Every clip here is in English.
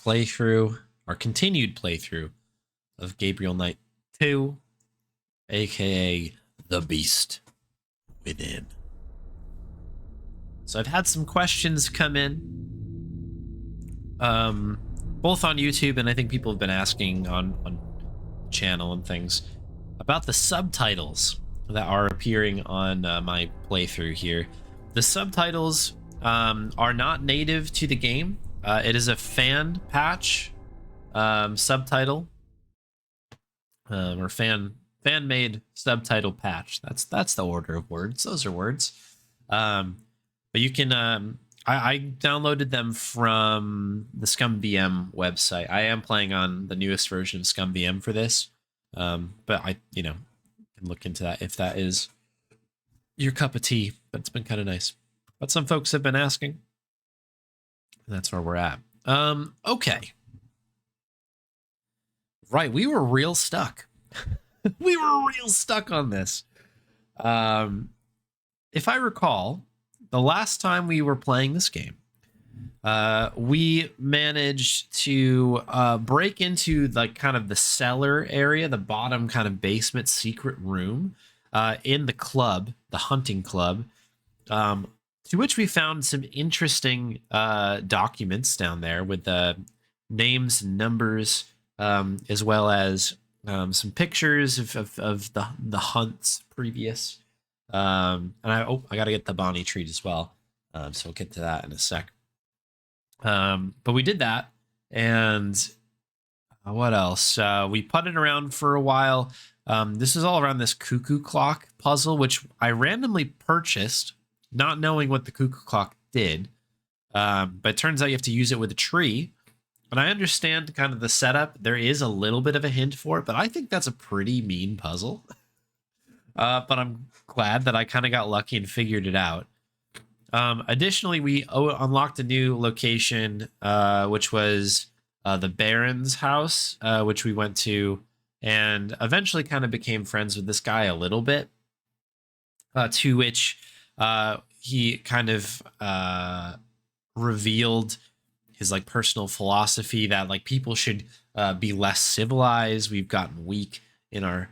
playthrough, our continued playthrough of Gabriel Knight 2, aka The Beast Within. So I've had some questions come in, both on YouTube, and I think people have been asking on the channel and things about the subtitles that are appearing on my playthrough here. The subtitles are not native to the game. It is a fan patch subtitle, or fan-made subtitle patch. That's the order of words. Those are words. But you can. I downloaded them from the ScumVM website. I am playing on the newest version of ScumVM for this, but I can look into that if that is your cup of tea. But it's been kind of nice. But some folks have been asking. And that's where we're at. Okay. Right, we were real stuck. We were real stuck on this. If I recall, the last time we were playing this game, we managed to break into like kind of the cellar area, the bottom kind of basement secret room in the club, the hunting club, to which we found some interesting documents down there with the names and numbers, as well as some pictures of the hunts previous. And I got to get the Bonnie treat as well. So we'll get to that in a sec. But we did that, and what else? We putted around for a while. This is all around this cuckoo clock puzzle, which I randomly purchased, not knowing what the cuckoo clock did. But it turns out you have to use it with a tree. And I understand kind of the setup. There is a little bit of a hint for it, but I think that's a pretty mean puzzle. But I'm glad that I kind of got lucky and figured it out. Additionally, we unlocked a new location, which was the Baron's house, which we went to, and eventually kind of became friends with this guy a little bit, to which he kind of revealed his like personal philosophy that like people should be less civilized. We've gotten weak in our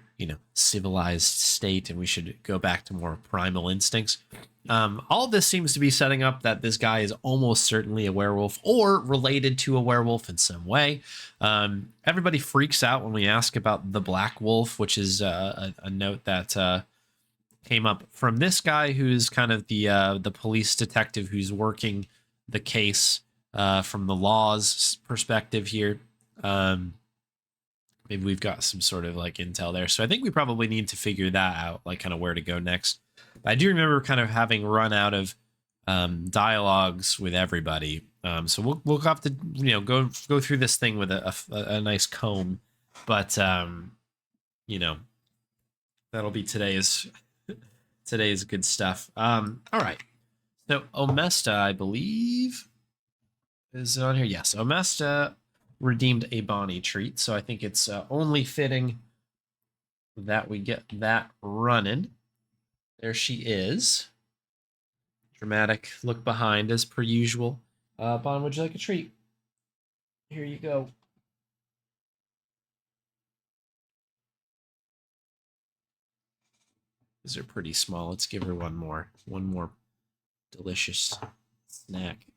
civilized state, and we should go back to more primal instincts. All of this seems to be setting up that this guy is almost certainly a werewolf or related to a werewolf in some way. Everybody freaks out when we ask about the Black Wolf, which is a note that came up from this guy who's kind of the police detective who's working the case from the law's perspective here. Maybe we've got some sort of like intel there. So I think we probably need to figure that out, like kind of where to go next. I do remember kind of having run out of dialogues with everybody. So we'll have to, go through this thing with a nice comb. But, that'll be today's good stuff. All right. So Omesta, I believe, is on here. Yes, Omesta redeemed a Bonnie treat, so I think it's only fitting that we get that running. There she is. Dramatic look behind as per usual. Bon, would you like a treat? Here you go. These are pretty small. Let's give her one more delicious snack.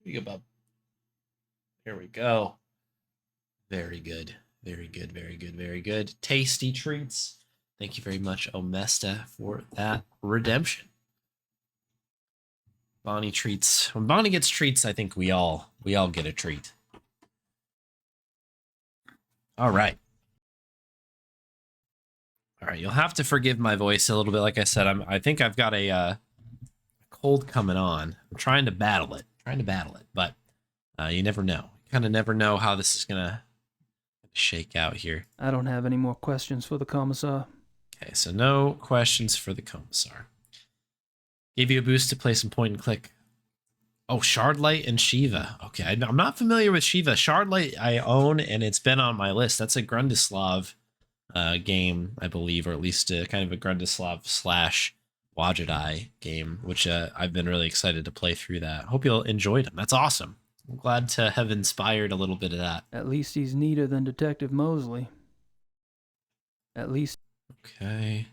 Here you go, bub. There we go. Very good. Very good, very good, very good. Tasty treats. Thank you very much, Omesta, for that redemption. Bonnie treats. When Bonnie gets treats, I think we all get a treat. All right. All right, you'll have to forgive my voice a little bit. Like I said, I think I've got a cold coming on. I'm trying to battle it. But you never know. You kind of never know how this is gonna shake out here. I don't have any more questions for the commissar. Okay, so no questions for the commissar. Gave you a boost to play some point and click. Oh, Shardlight and Shiva. Okay, I'm not familiar with Shiva. Shardlight I own, and it's been on my list. That's a Grundislav game, I believe, or at least kind of a Grundislav Wajidai game, which I've been really excited to play through that. Hope you'll enjoy them. That's awesome. I'm glad to have inspired a little bit of that. At least he's neater than Detective Mosley. At least. Okay.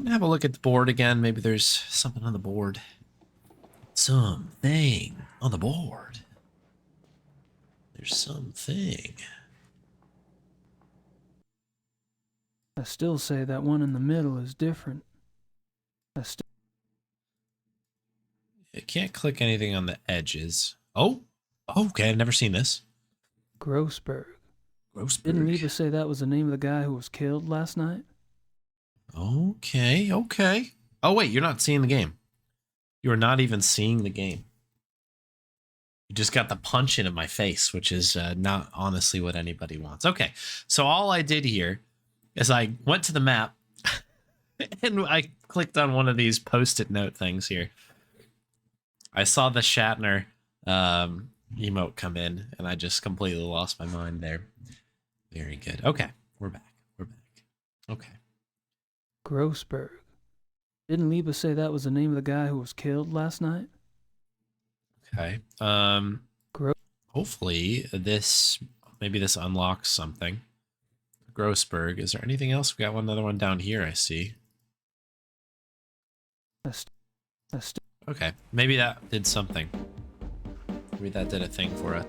Have a look at the board again. Maybe there's something on the board. Something on the board. There's something. I still say that one in the middle is different. I can't click anything on the edges. Oh, okay. I've never seen this. Grossberg. Grossberg. Didn't Leva say that was the name of the guy who was killed last night? Okay, okay. Oh, wait, you're not seeing the game. You are not even seeing the game. You just got the punch in of my face, which is not honestly what anybody wants. Okay, so all I did here is I went to the map and I clicked on one of these post-it note things here. I saw the Shatner emote come in, and I just completely lost my mind there. Very good. Okay, we're back. We're back. Okay. Grossberg. Didn't Leva say that was the name of the guy who was killed last night? Okay. Hopefully maybe this unlocks something. Grossberg. Is there anything else? We got another one down here, I see. Okay, maybe that did something. Maybe that did a thing for us.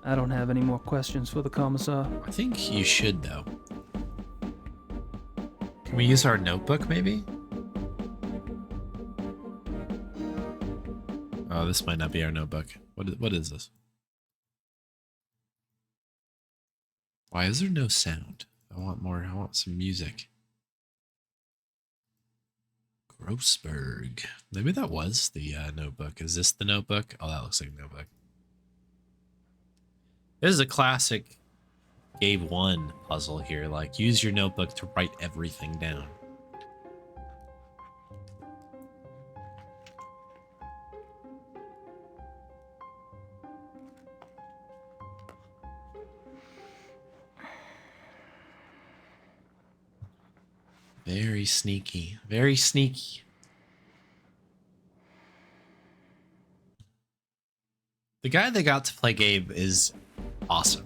I don't have any more questions for the commissar. I think you should, though. Can we use our notebook, maybe? Oh, this might not be our notebook. What is this? Why is there no sound? I want more. I want some music. Grossberg. Maybe that was the notebook. Is this the notebook? Oh, that looks like a notebook. This is a classic Gabe 1 puzzle here. Like, use your notebook to write everything down. Very sneaky. Very sneaky. The guy that got to play Gabe is awesome.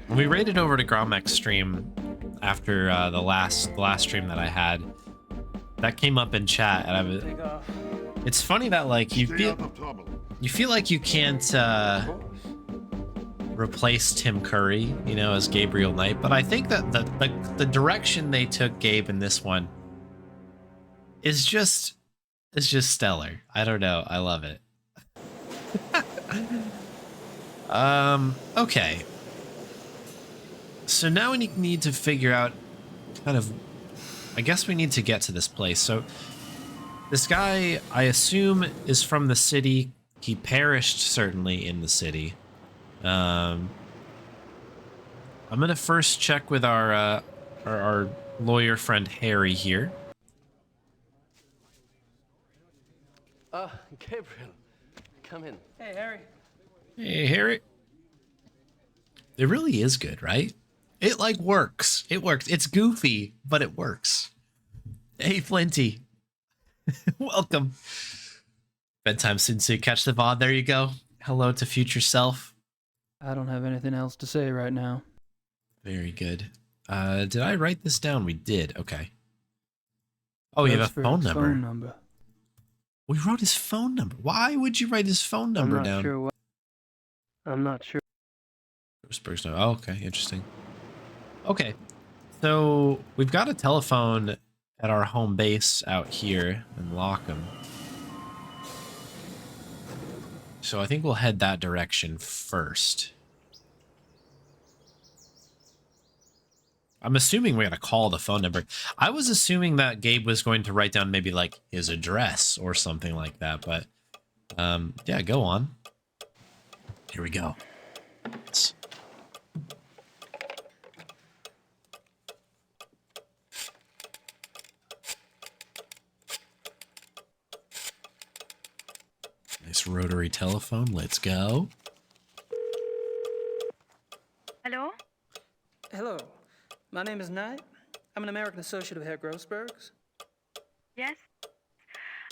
When we raided over to Gromek's stream after the last stream that I had, that came up in chat, and it's funny that like you feel like you can't replace Tim Curry, you know, as Gabriel Knight, but I think that the direction they took Gabe in this one is just stellar. I don't know, I love it. Okay. So now we need to figure out kind of, I guess we need to get to this place. So this guy, I assume, is from the city. He perished certainly in the city. I'm gonna first check with our lawyer friend Harry here. Gabriel, come in. Hey, Harry. Hey, Harry. It really is good, right? It like works. It works. It's goofy, but it works. Hey, Flinty. Welcome. Bedtime soon, so you catch the VOD. There you go. Hello to future self. I don't have anything else to say right now. Very good. Did I write this down? We did. Okay. Oh, you have a phone number. We wrote his phone number. Why would you write his phone number down? I'm not sure. Oh, okay. Interesting. Okay. So we've got a telephone at our home base out here in Lockham. So I think we'll head that direction first. I'm assuming we're going to call the phone number. I was assuming that Gabe was going to write down maybe like his address or something like that, but yeah, go on. Here we go. Nice rotary telephone. Let's go. Hello? Hello. My name is Knight. I'm an American associate of Herr Grossberg's. Yes?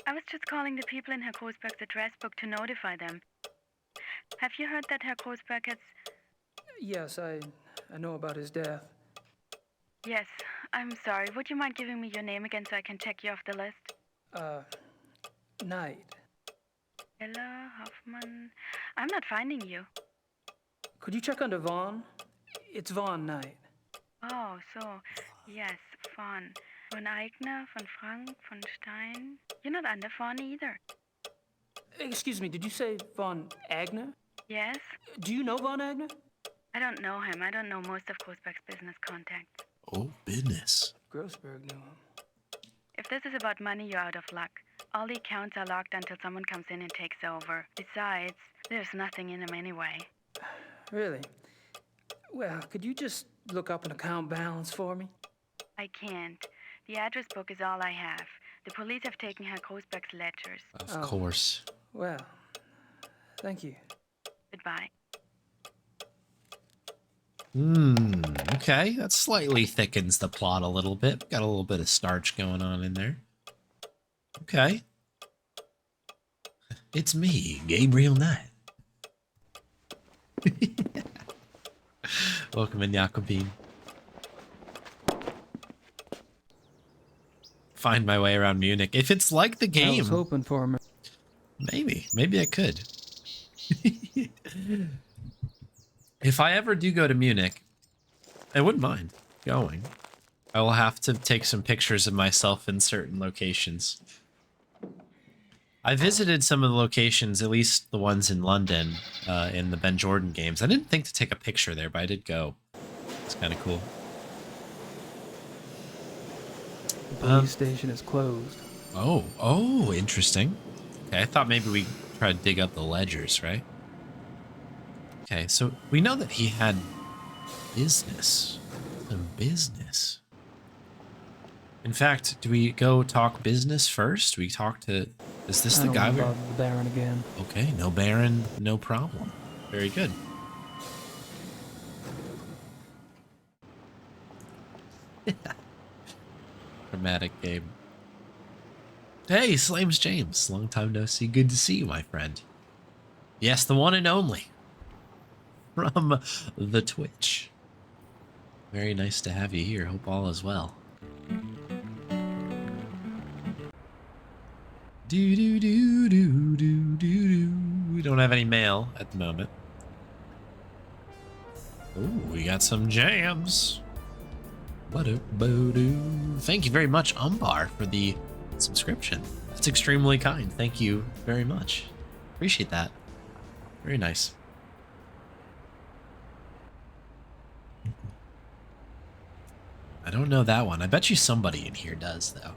I was just calling the people in Herr Grossberg's address book to notify them. Have you heard that Herr Grossberg has... Yes, I know about his death. Yes, I'm sorry. Would you mind giving me your name again so I can check you off the list? Knight. Ella Hoffman... I'm not finding you. Could you check under Vaughn? It's Vaughn Knight. Oh, so... Yes, Von. Von Eigner, von Frank, von Stein... You're not under Von either. Excuse me, did you say Von Agner? Yes? Do you know Von Agner? I don't know him. I don't know most of Grossberg's business contacts. Oh, business. Grossberg knew him. If this is about money, you're out of luck. All the accounts are locked until someone comes in and takes over. Besides, there's nothing in them anyway. Really? Well, could you just look up an account balance for me? I can't. The address book is all I have. The police have taken Herr Grossberg's ledgers. Of course. Well, thank you. Goodbye. Okay. That slightly thickens the plot a little bit. Got a little bit of starch going on in there. Okay. It's me, Gabriel Knight. Welcome in, Jakobine. Find my way around Munich. If it's like the game... I was hoping for him. Maybe I could. If I ever do go to Munich, I wouldn't mind going. I will have to take some pictures of myself in certain locations. I visited some of the locations, at least the ones in London, in the Ben Jordan games. I didn't think to take a picture there, but I did go. It's kind of cool. The police station is closed. Oh, interesting. Okay, I thought maybe we try to dig up the ledgers, right? Okay, so we know that he had business. Some business. In fact, do we go talk business first? We talk to... Is this the guy? I don't want to bother the Baron again. Okay, no Baron, no problem. Very good. Dramatic game. Hey, Slames James. Long time no see. Good to see you, my friend. Yes, the one and only. From the Twitch. Very nice to have you here. Hope all is well. Do do do do do do do. We don't have any mail at the moment. Oh, we got some jams. Thank you very much, Umbar, for the subscription. That's extremely kind. Thank you very much. Appreciate that. Very nice. I don't know that one. I bet you somebody in here does, though. All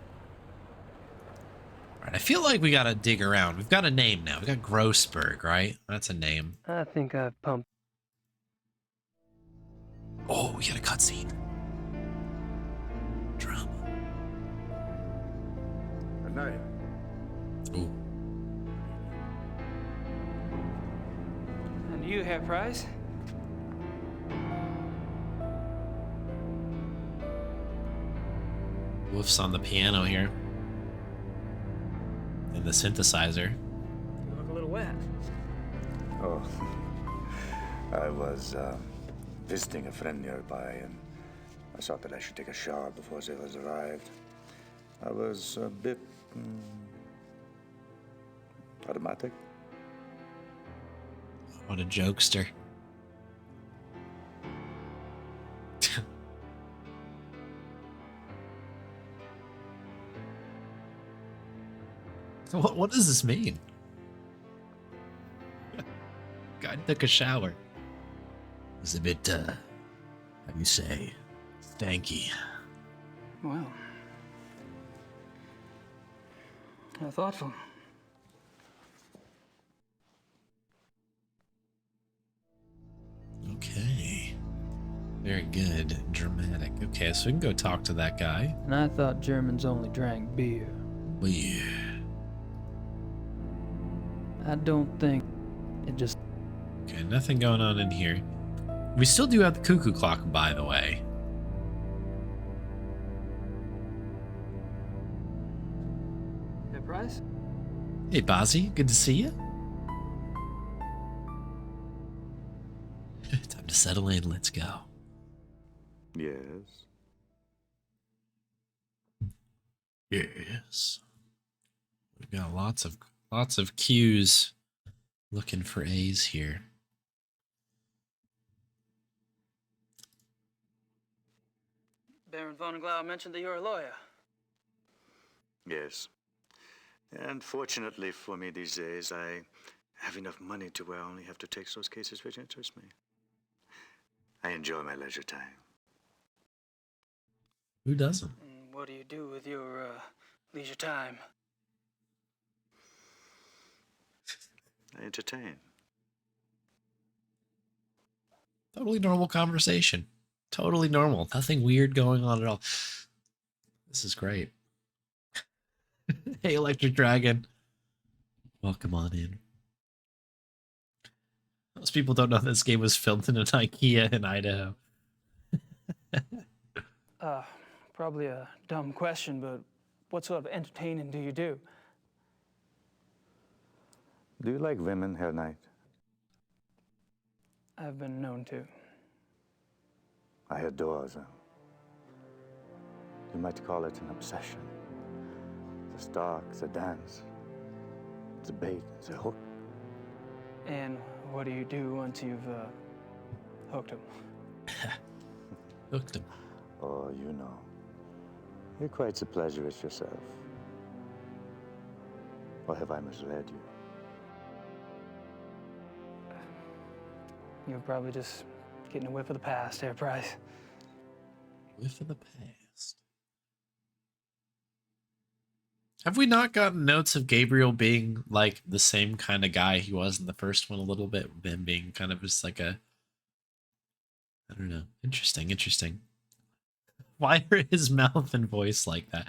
right, I feel like we gotta dig around. We've got a name now. We got Grossberg, right? That's a name. I think I've pumped. Oh, we got a cutscene. Drama. Good night. Ooh. And you, Herr Price? Wolf's on the piano here. And the synthesizer. You look a little wet. Oh, I was visiting a friend nearby, and I thought that I should take a shower before sailors arrived. I was a bit automatic. What a jokester. What does this mean? Guy took a shower. It was a bit, how do you say, stanky. Well, how thoughtful. Okay. Very good. Dramatic. Okay, so we can go talk to that guy. And I thought Germans only drank beer. Well, yeah. I don't think it just. Okay, nothing going on in here. We still do have the cuckoo clock, by the way. Hey, Bryce? Hey, Bozzy, good to see you. Time to settle in. Let's go. Yes. Yes. We've got lots of Q's looking for A's here. Baron von Glau mentioned that you're a lawyer. Yes. And fortunately for me these days, I have enough money to where I only have to take those cases which interest me. I enjoy my leisure time. Who doesn't? And what do you do with your leisure time? I entertain. Totally normal conversation. Totally normal. Nothing weird going on at all. This is great. Hey, Electric Dragon. Welcome on in. Most people don't know this game was filmed in an IKEA in Idaho. Probably a dumb question, but what sort of entertaining do you do? Do you like women, Herr Knight? I've been known to. I adore them. You might call it an obsession. The stalk, the dance, the bait, the hook. And what do you do once you've hooked him? Hooked him. Oh, you know. You're quite the pleasurist yourself. Or have I misled you? You're probably just getting a whiff of the past, Herr Price. Whiff of the past. Have we not gotten notes of Gabriel being like the same kind of guy he was in the first one a little bit? Him being kind of just like a, I don't know. Interesting. Why are his mouth and voice like that?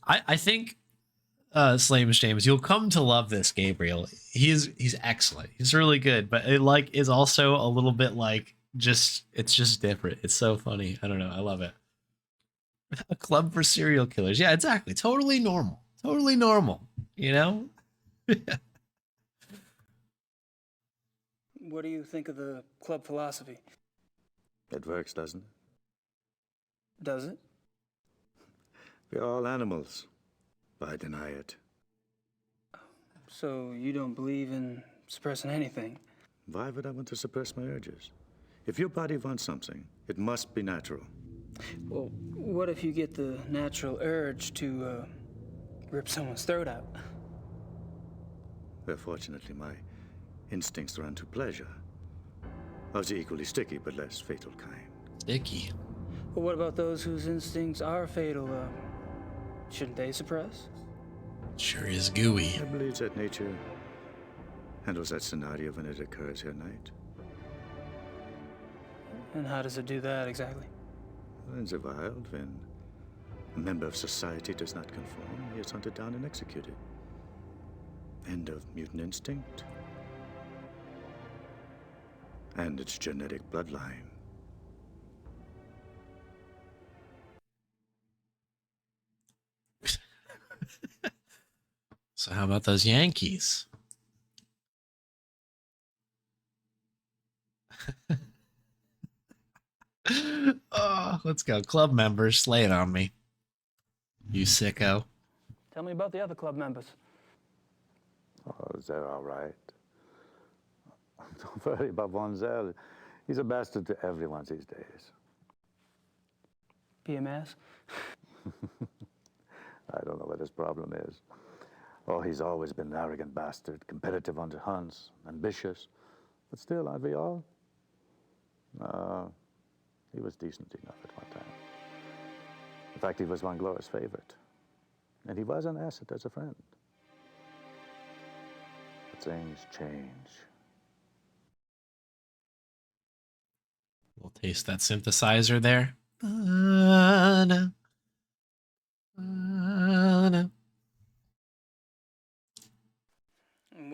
I think Slames James, you'll come to love this Gabriel. He's excellent. He's really good, but it like is also a little bit like it's just different. It's so funny. I don't know. I love it. A club for serial killers. Yeah, exactly. Totally normal. Totally normal. You know? What do you think of the club philosophy? It works, doesn't it? Does it? We're all animals, but I deny it. So you don't believe in suppressing anything? Why would I want to suppress my urges? If your body wants something, it must be natural. Well, what if you get the natural urge to rip someone's throat out? Well, fortunately, my instincts run to pleasure. Of the equally sticky but less fatal kind. Sticky. Well, what about those whose instincts are fatal? Shouldn't they suppress? Sure is gooey. I believe that nature handles that scenario when it occurs here, Knight. And how does it do that exactly? In the wild, when a member of society does not conform, he is hunted down and executed. End of mutant instinct. And its genetic bloodline. So how about those Yankees? Oh, let's go. Club members, lay it on me. You sicko. Tell me about the other club members. Oh, they're all right. Don't worry about Von Zell. He's a bastard to everyone these days. PMS? I don't know what his problem is. Oh, he's always been an arrogant bastard, competitive on the hunts, ambitious. But still, aren't we all? He was decent enough at one time. In fact, he was Von Glor's favorite. And he was an asset as a friend. But things change. We'll taste that synthesizer there. No. No.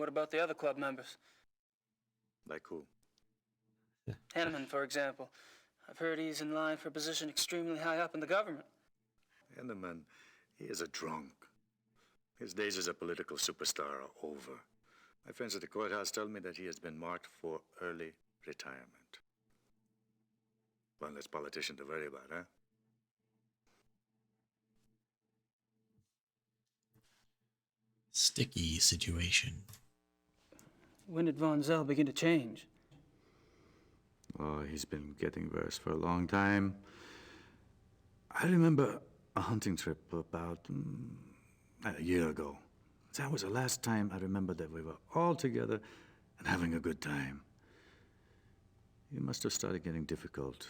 what about the other club members? Like who? Henneman, for example. I've heard he's in line for a position extremely high up in the government. Enderman, he is a drunk. His days as a political superstar are over. My friends at the courthouse tell me that he has been marked for early retirement. One less politician to worry about, huh? Sticky situation. When did Von Zell begin to change? Oh, he's been getting worse for a long time. I remember a hunting trip about a year ago. That was the last time I remember that we were all together and having a good time. He must have started getting difficult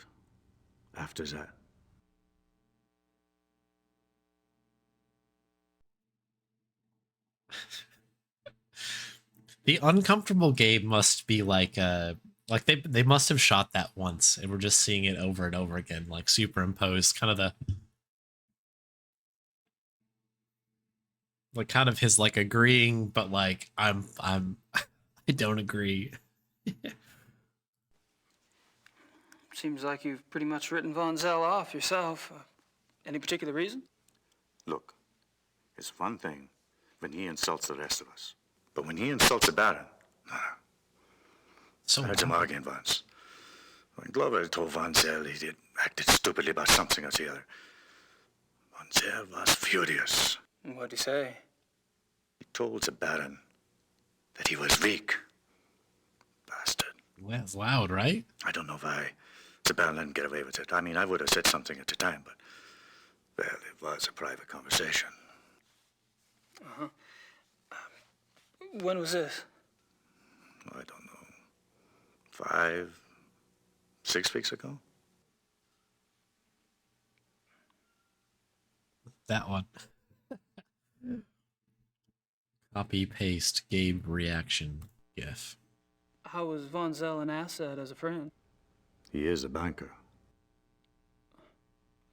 after that. The uncomfortable Gabe must be like they must have shot that once and we're just seeing it over and over again, like superimposed, kind of the like kind of his like agreeing, but like I'm I don't agree. Seems like you've pretty much written Von Zell off yourself. Any particular reason? Look, it's one thing when he insults the rest of us. But when he insults a baron, no. So I heard him arguing once. When Glover told Von Zell he had acted stupidly about something or the other, Von Zell was furious. What'd he say? He told the baron that he was weak. Bastard. well, that's loud, right? I don't know why the baron didn't get away with it. I mean, I would have said something at the time, but, well, it was a private conversation. Uh-huh. When was this? I don't know. 5, 6 weeks ago? That one. Copy paste Gabe reaction gif. How was Von Zell an asset as a friend? He is a banker.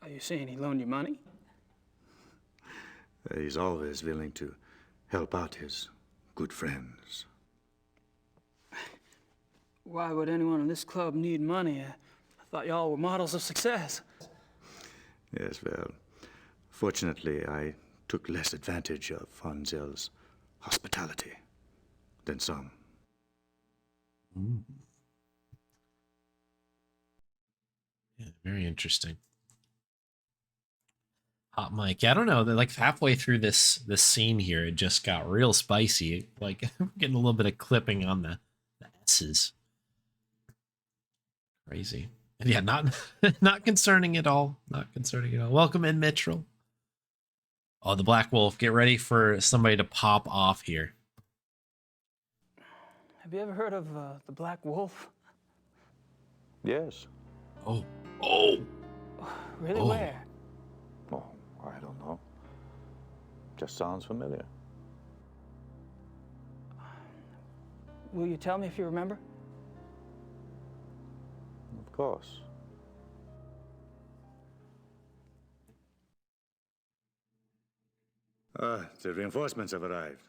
Are you saying he loaned you money? He's always willing to help out his good friends. Why would anyone in this club need money? I thought y'all were models of success. Yes, well, fortunately, I took less advantage of Von Zell's hospitality than some. Mm. Yeah, very interesting. Hot mic. Yeah, I don't know. Like halfway through this scene here, it just got real spicy. Like getting a little bit of clipping on the S's. Crazy. And yeah, not not concerning at all. Not concerning at all. Welcome in, Mitchell. Oh, the Black Wolf. Get ready for somebody to pop off here. Have you ever heard of the Black Wolf? Yes. Oh. Really? Oh. Where? Oh, I don't know. Just sounds familiar. Will you tell me if you remember? Of course. The reinforcements have arrived.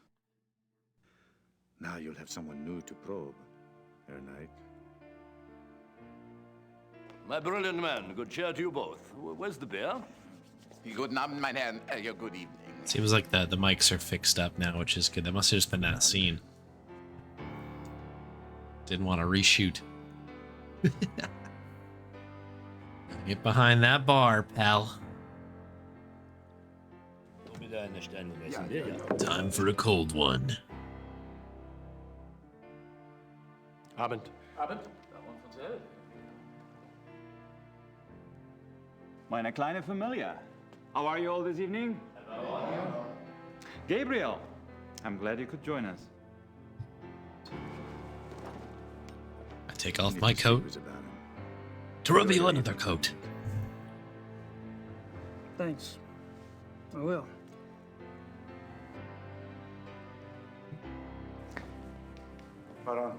Now you'll have someone new to probe, Herr Knight. My brilliant man, good cheer to you both. Where's the beer? Guten Abend, mein Herr. Good evening. Seems like the mics are fixed up now, which is good. That must have just been that scene. Didn't want to reshoot. Get behind that bar, pal. Time for a cold one. Abend. Abend. Meine kleine Familie. How are you all this evening? Hello. Gabriel, I'm glad you could join us. I take off my coat to reveal another coat. Thanks. I will. Baron,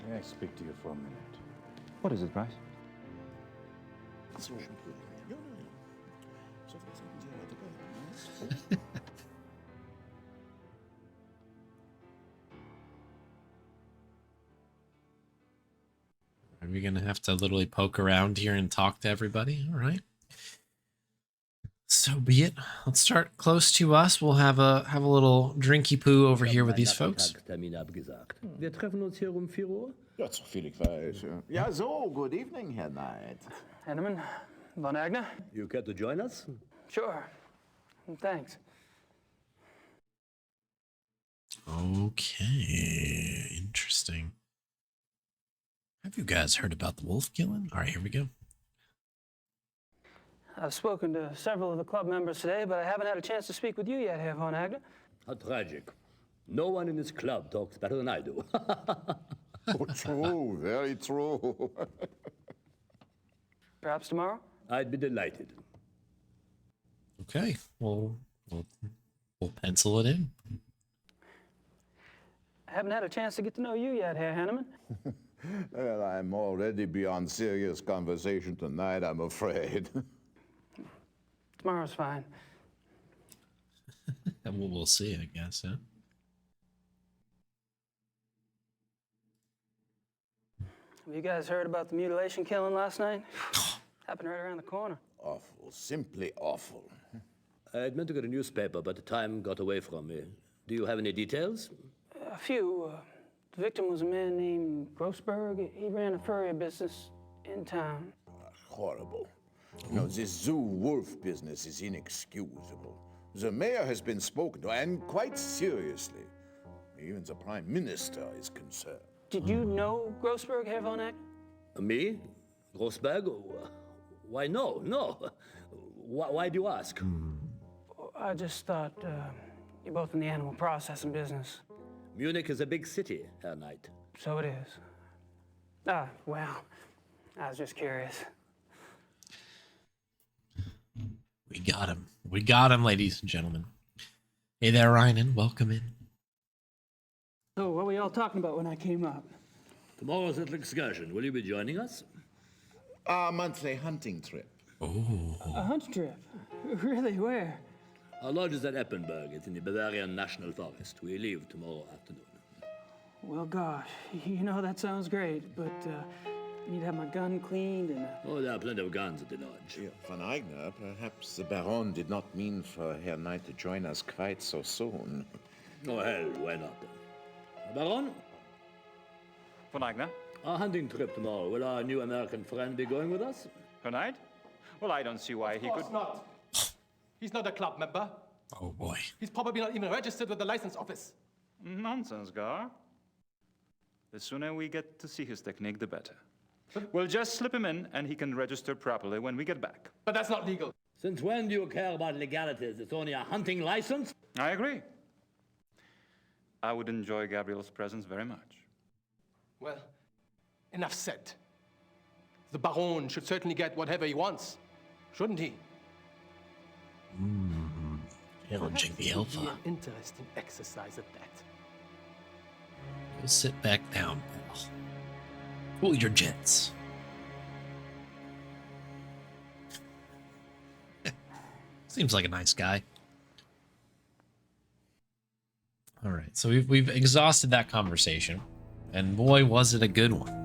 may I speak to you for a minute? What is it, Bryce? gonna have to literally poke around here and talk to everybody. All right. So be it. Let's start close to us. We'll have a little drinky poo over here with these folks. Wir treffen uns hier 4 Uhr. Ja, soviel ich weiß. Ja. Ja, so, good evening, Herr Knight. Henneman, Von Agner? You care to join us? Sure. Thanks. Okay, interesting. Have you guys heard about the wolf killing? All right, here we go. I've spoken to several of the club members today, but I haven't had a chance to speak with you yet, Herr Von Agner. How tragic. No one in this club talks better than I do. Oh, true, very true. Perhaps tomorrow? I'd be delighted. Okay, we'll pencil it in. I haven't had a chance to get to know you yet, Herr Henneman. Well, I'm already beyond serious conversation tonight, I'm afraid. Tomorrow's fine. And we'll see, I guess, huh? Have you guys heard about the mutilation killing last night? Happened right around the corner. Awful, simply awful. I'd meant to get a newspaper, but the time got away from me. Do you have any details? A few. The victim was a man named Grossberg. He ran a furrier business in town. Horrible. You know, this zoo wolf business is inexcusable. The mayor has been spoken to, and quite seriously. Even the prime minister is concerned. Did you know Grossberg, Herr Von Agner? Me? Grossberg? Why, no. Why do you ask? I just thought you're both in the animal processing business. Munich is a big city, Herr Knight. So it is. Ah, well, I was just curious. We got him. We got him, ladies and gentlemen. Hey there, Ryan. Welcome in. So, what were y'all talking about when I came up? Tomorrow's little excursion. Will you be joining us? Our monthly hunting trip. Oh. A hunt trip? Really, where? Our lodge is at Eppenberg. It's in the Bavarian National Forest. We leave tomorrow afternoon. Well, gosh, you know, that sounds great, but I need to have my gun cleaned and... Oh, there are plenty of guns at the lodge. Yeah, Von Eigner, perhaps the Baron did not mean for Herr Knight to join us quite so soon. Oh, hell, why not? Baron? Von Eigner? Our hunting trip tomorrow. Will our new American friend be going with us? Tonight? Well, I don't see why he could. Of course not. He's not a club member. Oh, boy. He's probably not even registered with the license office. Nonsense, Gar. The sooner we get to see his technique, the better. We'll just slip him in, and he can register properly when we get back. But that's not legal. Since when do you care about legalities? It's only a hunting license? I agree. I would enjoy Gabriel's presence very much. Well, enough said. The Baron should certainly get whatever he wants, shouldn't he? Challenging the Perhaps it would be alpha. an interesting exercise at that. Go sit back down, pal. Cool your jets. Seems like a nice guy. All right, so we've exhausted that conversation, and boy, was it a good one.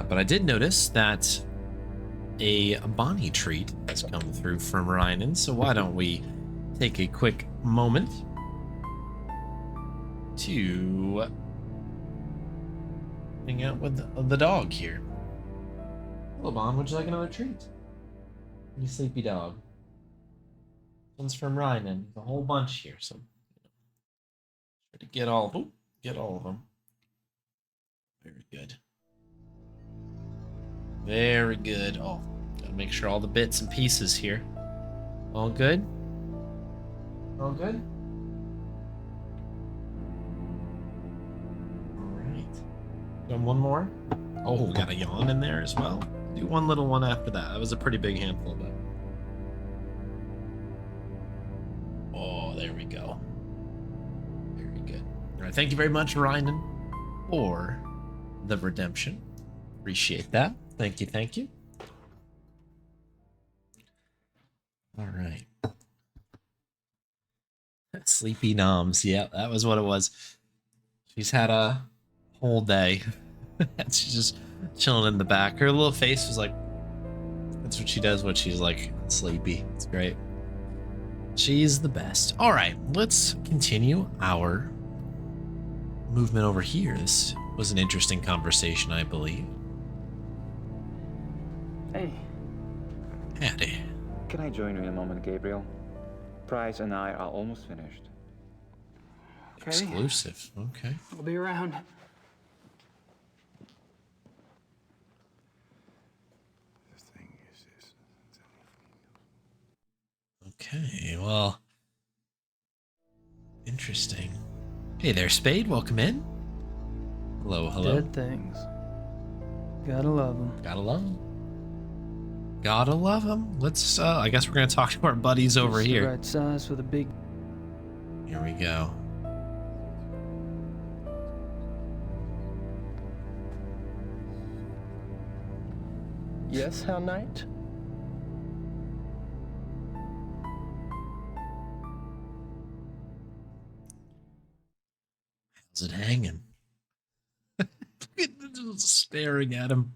But I did notice that a Bonnie treat has come through from Ryan, so why don't we take a quick moment to hang out with the dog here. Hello, Bon. Would you like another treat? You sleepy dog. One's from Ryan, and a whole bunch here, so try to get all of them. Very good. Very good. Oh, gotta make sure all the bits and pieces here. All good? All good? Alright. Done one more? Oh, we got a yawn in there as well. Do one little one after that. That was a pretty big handful, but. Oh, there we go. Very good. Alright, thank you very much, Ryan, for the redemption. Appreciate that. Thank you, thank you. All right. Sleepy Noms. Yeah, that was what it was. She's had a whole day. She's just chilling in the back. Her little face was like, that's what she does when she's like sleepy. It's great. She's the best. All right, let's continue our movement over here. This was an interesting conversation, I believe. Hey, Howdy. Can I join you in a moment, Gabriel? Price and I are almost finished. okay. Exclusive. Okay. I'll be around. The thing is this. Okay, well, interesting. Hey there, Spade. Welcome in. Hello, hello. Dead things. Gotta love them. Gotta love them. Gotta love them. Let's, I guess we're gonna talk to our buddies over Just the here. right size for the big. Here we go. Yes, Herr Knight? How's it hanging? Look at them just staring at him.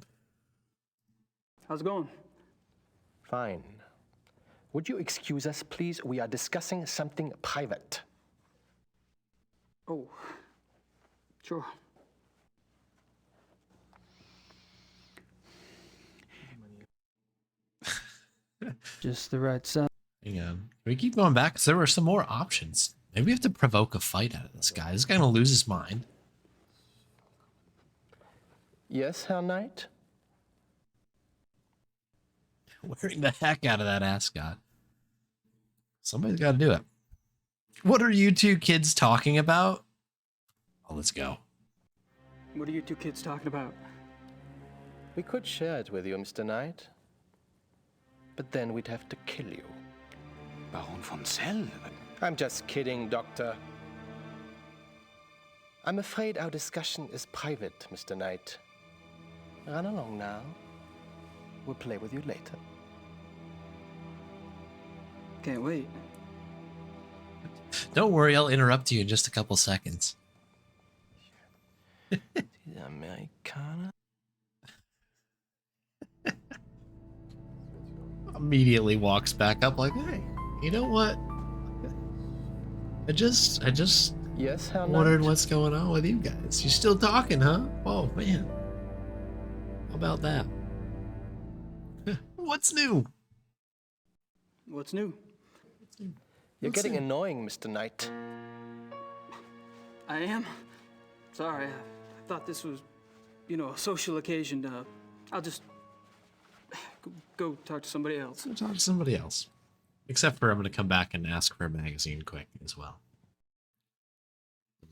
How's it going? Fine. Would you excuse us, please? We are discussing something private. Oh, sure. Just the right size. Hang on. Can we keep going back? Because there were some more options. Maybe we have to provoke a fight out of this guy. This guy gonna lose his mind. Yes, Herr Knight? Wearing the heck out of that ascot. Somebody's got to do it. What are you two kids talking about? Oh, let's go. What are you two kids talking about? We could share it with you, Mr. Knight. But then we'd have to kill you. Baron von Zell? I'm just kidding, Doctor. I'm afraid our discussion is private, Mr. Knight. Run along now. We'll play with you later. Can't wait. Don't worry, I'll interrupt you in just a couple seconds. Americana? Immediately walks back up like, hey, you know what? I just Yes, Herr wondered Knight? what's going on with you guys. You still talking, huh? Oh, man. How about that? What's new? What's new? You're getting annoying, Mr. Knight. I am? Sorry, I thought this was, a social occasion. I'll just go talk to somebody else. So talk to somebody else. Except for I'm going to come back and ask for a magazine quick as well. Let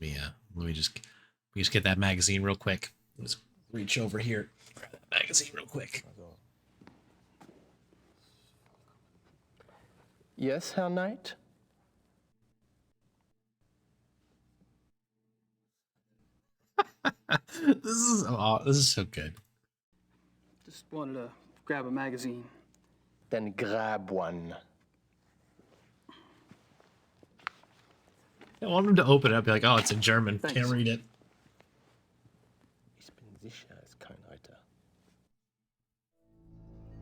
me just get that magazine real quick. Let's reach over here, grab that magazine real quick. Yes, Herr Knight? This is so good. Just wanted to grab a magazine. Then grab one. I want him to open it up, be like, oh, it's in German. Thanks. Can't read it. Ich bin sicher, es ist kein Reiter.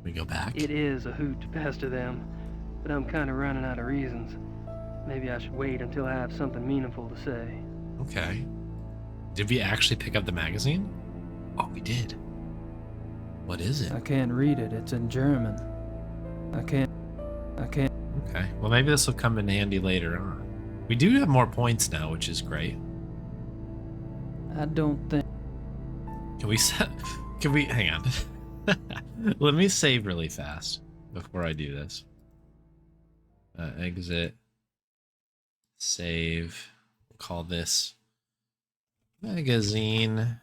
We go back. It is a hoot to pester them, but I'm kind of running out of reasons. Maybe I should wait until I have something meaningful to say. Okay. Did we actually pick up the magazine? Oh, we did. What is it? I can't read it. It's in German. I can't. Okay. Well, maybe this will come in handy later on. We do have more points now, which is great. I don't think. Can we hang on? Let me save really fast before I do this. Exit. Save. We'll call this magazine.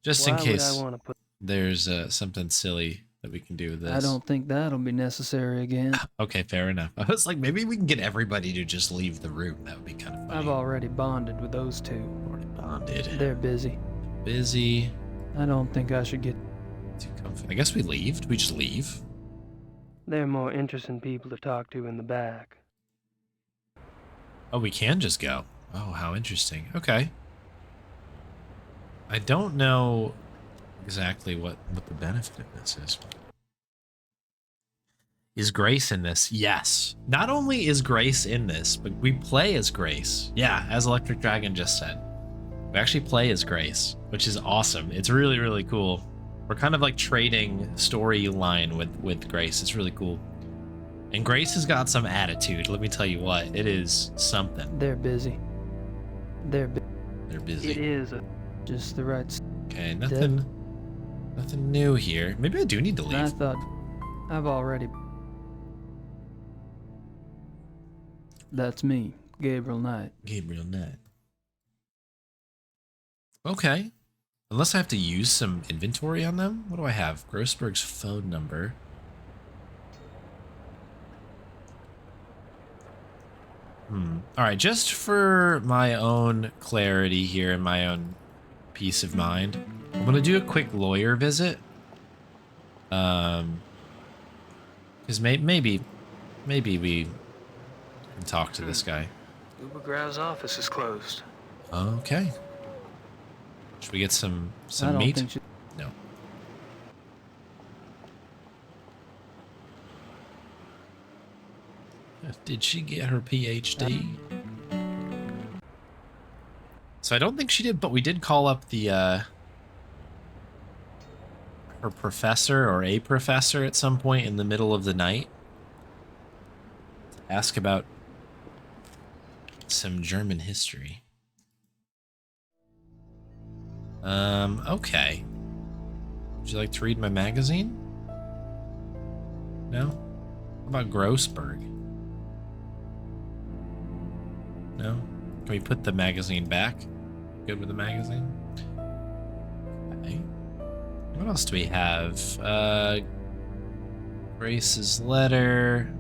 Just in Why case would I want to put... there's something silly that we can do with this. I don't think that'll be necessary again. Okay, fair enough. I was like, maybe we can get everybody to just leave the room. That would be kind of funny. I've already bonded with those two. Already bonded. They're busy. Busy. I don't think I should get. Too comfy. I guess we leave. Do we just leave? They're more interesting people to talk to in the back. Oh, we can just go. Oh, how interesting. Okay. I don't know exactly what the benefit of this is. Is Grace in this? Yes. Not only is Grace in this, but we play as Grace. Yeah, as Electric Dragon just said. We actually play as Grace, which is awesome. It's really, really cool. We're kind of like trading storyline with Grace. It's really cool. And Grace has got some attitude. Let me tell you what. It is something. They're busy. They're busy. It is just the right. Okay, nothing new here. Maybe I do need to leave. I thought I've already. That's me, Gabriel Knight. Gabriel Knight. Okay. Unless I have to use some inventory on them. What do I have? Grossberg's phone number. All right, just for my own clarity here and my own peace of mind, I'm gonna do a quick lawyer visit. Because maybe we can talk to this guy. Uber Grau's office is closed. Okay. Should we get some I don't meat? think she- No. Did she get her PhD? So I don't think she did, but we did call up the her professor or a professor at some point in the middle of the night to ask about some German history. Okay. Would you like to read my magazine? No? How about Grossberg? No? Can we put the magazine back? Good with the magazine? Okay. What else do we have? Grace's letter.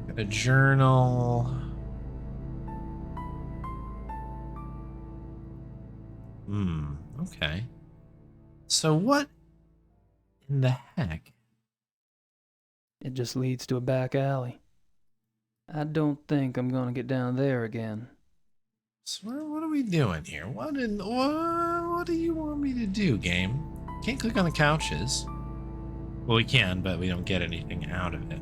Got a journal. Okay. So what in the heck? It just leads to a back alley. I don't think I'm gonna get down there again. So what are we doing here? What do you want me to do, game? Can't click on the couches. Well, we can, but we don't get anything out of it.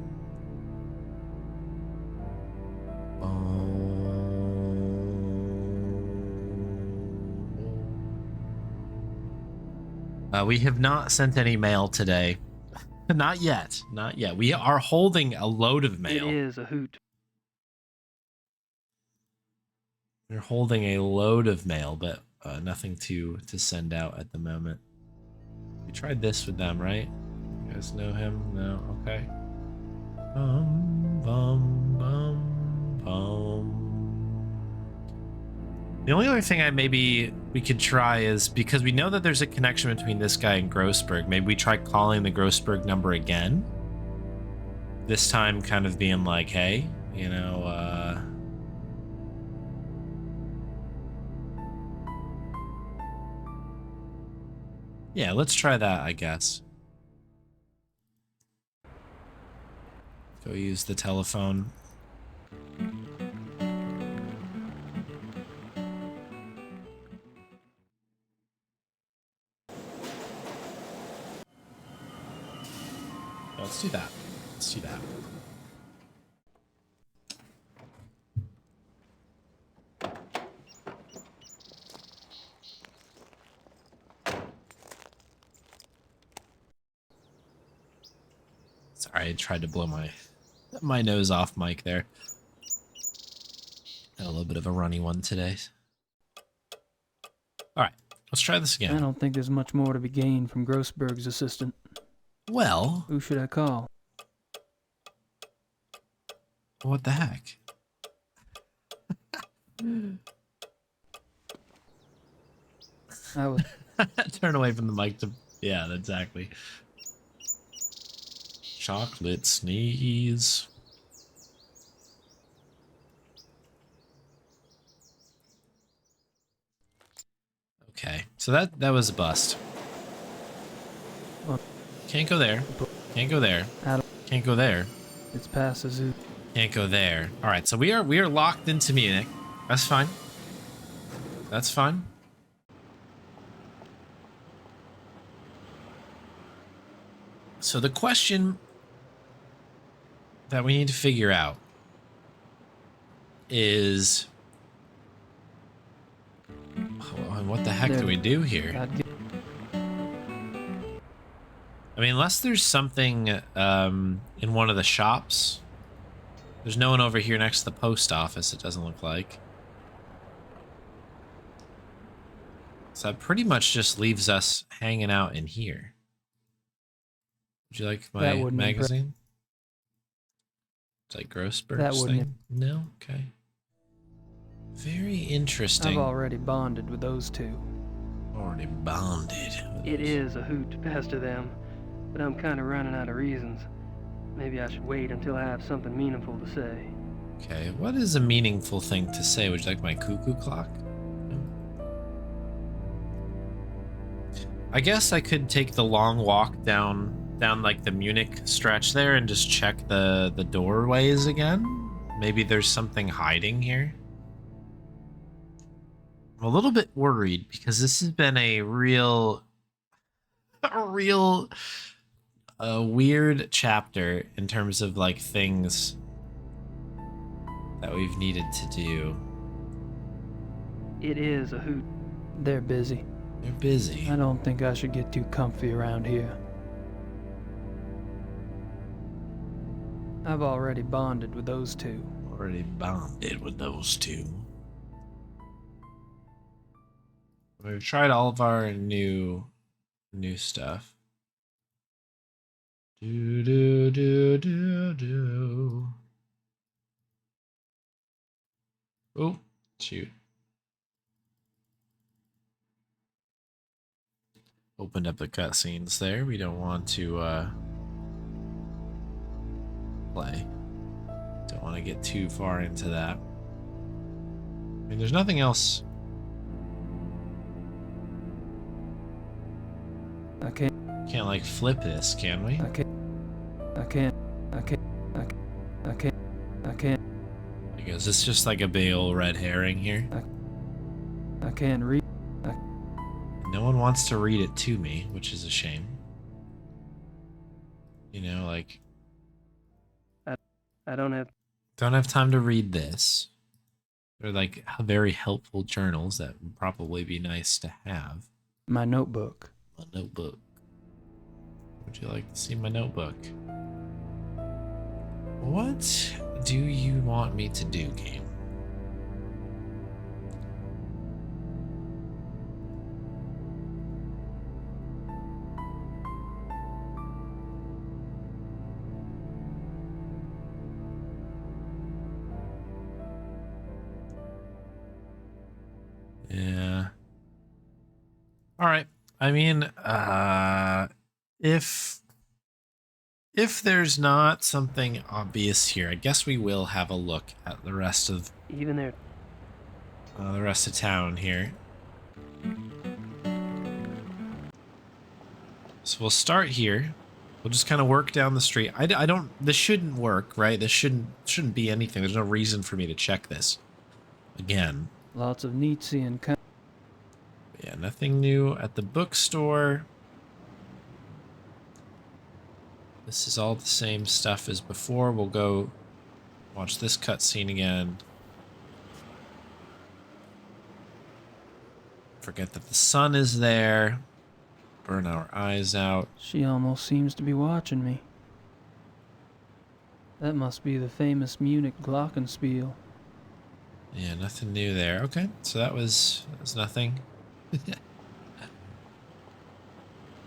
We have not sent any mail today. Not yet. Not yet. We are holding a load of mail. It is a hoot. We're holding a load of mail, but nothing to send out at the moment. We tried this with them, right? You guys know him? No? Okay. Bum, bum, bum, bum. The only other thing we could try is, because we know that there's a connection between this guy and Grossberg, maybe we try calling the Grossberg number again. This time kind of being like, hey, you know, yeah, let's try that, I guess. Go use the telephone. Let's do that. Let's do that. Sorry, I tried to blow my nose off mic there. Got a little bit of a runny one today. All right, let's try this again. I don't think there's much more to be gained from Grossberg's assistant. Well, who should I call? What the heck? I was turn away from the mic to, yeah, exactly. Chocolate sneeze. Okay, so that was a bust. Can't go there. Can't go there. Can't go there. It's past the zoo. Can't go there. All right, so we are locked into Munich. That's fine. That's fine. So the question that we need to figure out is, what the heck do we do here? I mean, unless there's something in one of the shops. There's no one over here next to the post office, it doesn't look like. So that pretty much just leaves us hanging out in here. Would you like my magazine? It's like Grossberg's thing? No? Okay. Very interesting. I've already bonded with those two. Already bonded. It is a hoot to pester them, but I'm kind of running out of reasons. Maybe I should wait until I have something meaningful to say. Okay, what is a meaningful thing to say? Would you like my cuckoo clock? No? I guess I could take the long walk down like the Munich stretch there and just check the doorways again. Maybe there's something hiding here. I'm a little bit worried because this has been a real weird chapter in terms of like things that we've needed to do. It is a hoot. They're busy. They're busy. I don't think I should get too comfy around here. I've already bonded with those two. Already bonded with those two. We've tried all of our new stuff. Do do do do do. Oh, shoot. Opened up the cutscenes there. We don't want to play. Don't want to get too far into that. I mean, there's nothing else. I can't like flip this, can we? I can't. Like, is this just like a big old red herring here? I can't read. No one wants to read it to me, which is a shame. You know, like, I don't have time to read this. They're like very helpful journals that would probably be nice to have. My notebook. My notebook. Would you like to see my notebook? What do you want me to do, game? Yeah. All right. I mean, if there's not something obvious here, I guess we will have a look at the rest of the rest of town here. So we'll start here. We'll just kind of work down the street. I don't. This shouldn't work, right? This shouldn't be anything. There's no reason for me to check this again. Lots of neat seeing. Yeah, nothing new at the bookstore. This is all the same stuff as before. We'll go watch this cutscene again. Forget that the sun is there. Burn our eyes out. She almost seems to be watching me. That must be the famous Munich glockenspiel. Yeah, nothing new there. Okay, so that was nothing.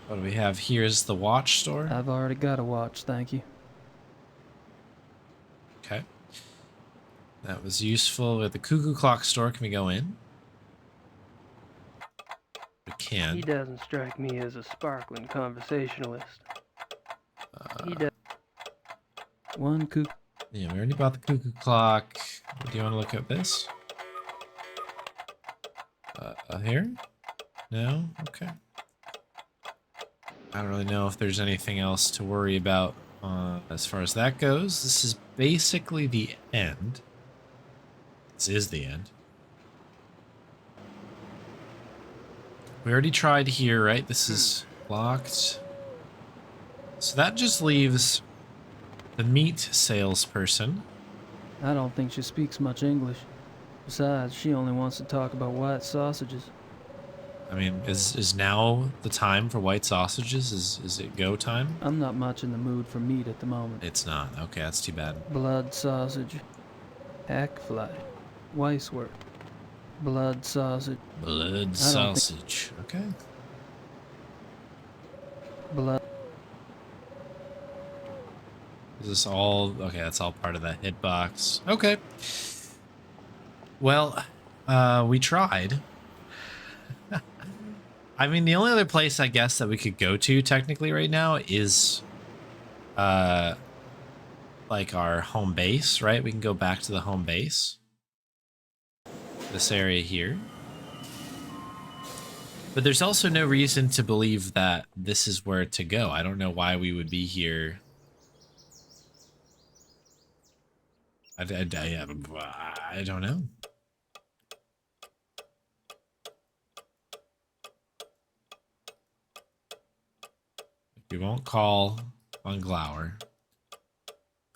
What do we have? Here's the watch store. I've already got a watch, thank you. Okay. That was useful. At the cuckoo clock store, can we go in? We can. He doesn't strike me as a sparkling conversationalist. He does. One cuckoo. Yeah, we already bought the cuckoo clock. Do you want to look at this? Here? No? Okay. I don't really know if there's anything else to worry about as far as that goes. This is basically the end. This is the end. We already tried here, right? This is locked. So that just leaves the meat salesperson. I don't think she speaks much English. Besides, she only wants to talk about white sausages. I mean, is now the time for white sausages? Is it go time? I'm not much in the mood for meat at the moment. It's not. Okay, that's too bad. Blood sausage. Hackfly. Weisswort. Blood sausage. Blood sausage. Okay. Blood. Is this all... Okay, that's all part of that hitbox. Okay. Well, we tried. I mean, the only other place I guess that we could go to technically right now is like our home base, right? We can go back to the home base. This area here. But there's also no reason to believe that this is where to go. I don't know why we would be here. I don't know. We won't call on Glover,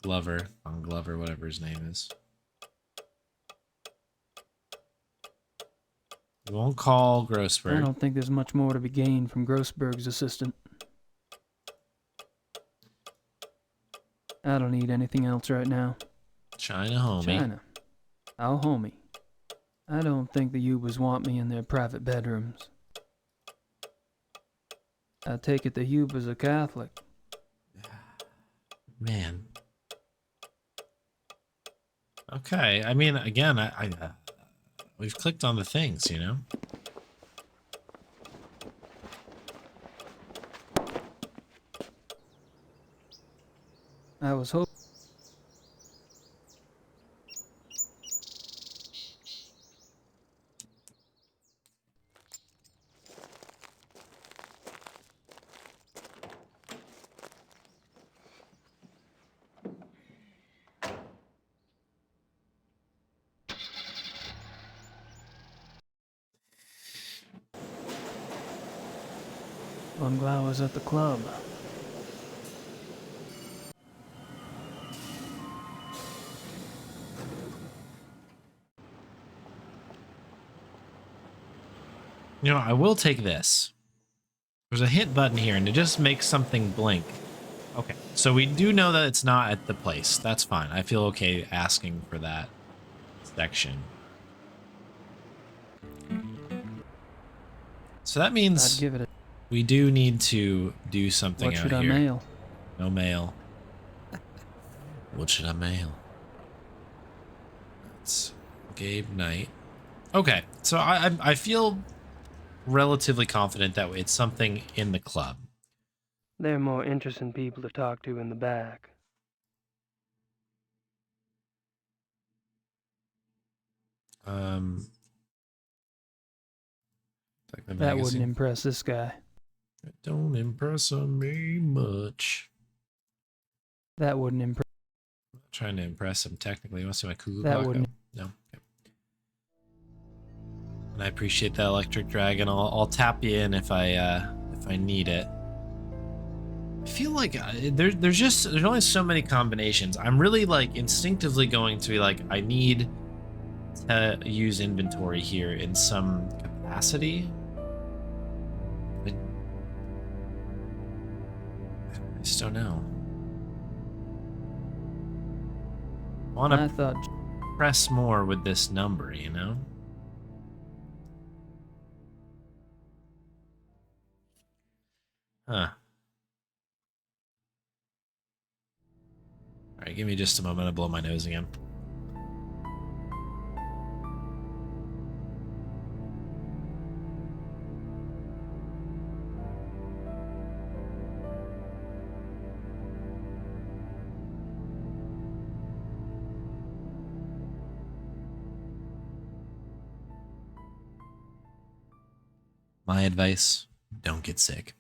whatever his name is. We won't call Grossberg. I don't think there's much more to be gained from Grossberg's assistant. I don't need anything else right now. China homie. China. I'll homie. I don't think the Ubers want me in their private bedrooms. I take it the Ubers are Catholic. Man. Okay, I mean, again, we've clicked on the things, you know? I was hoping. Von was at the club. You know, I will take this. There's a hit button here, and it just makes something blink. Okay, so we do know that it's not at the place. That's fine. I feel okay asking for that section. So that means I'd give it a... we do need to do something out here. What should I mail? No mail. What should I mail? It's Gabe Knight. Okay, so I feel relatively confident that it's something in the club. There are more interesting people to talk to in the back. Like that wouldn't impress this guy. It don't impress me much. That wouldn't impress. I'm not trying to impress him technically. You want to see my cuckoo that clock? Wouldn't. No. Okay. And I appreciate that electric dragon. I'll tap you in if I need it. I feel like there's only so many combinations. I'm really like instinctively going to be like, I need to use inventory here in some capacity. I just don't know. I want to press more with this number, you know? Huh. Alright, give me just a moment to blow my nose again. My advice, don't get sick.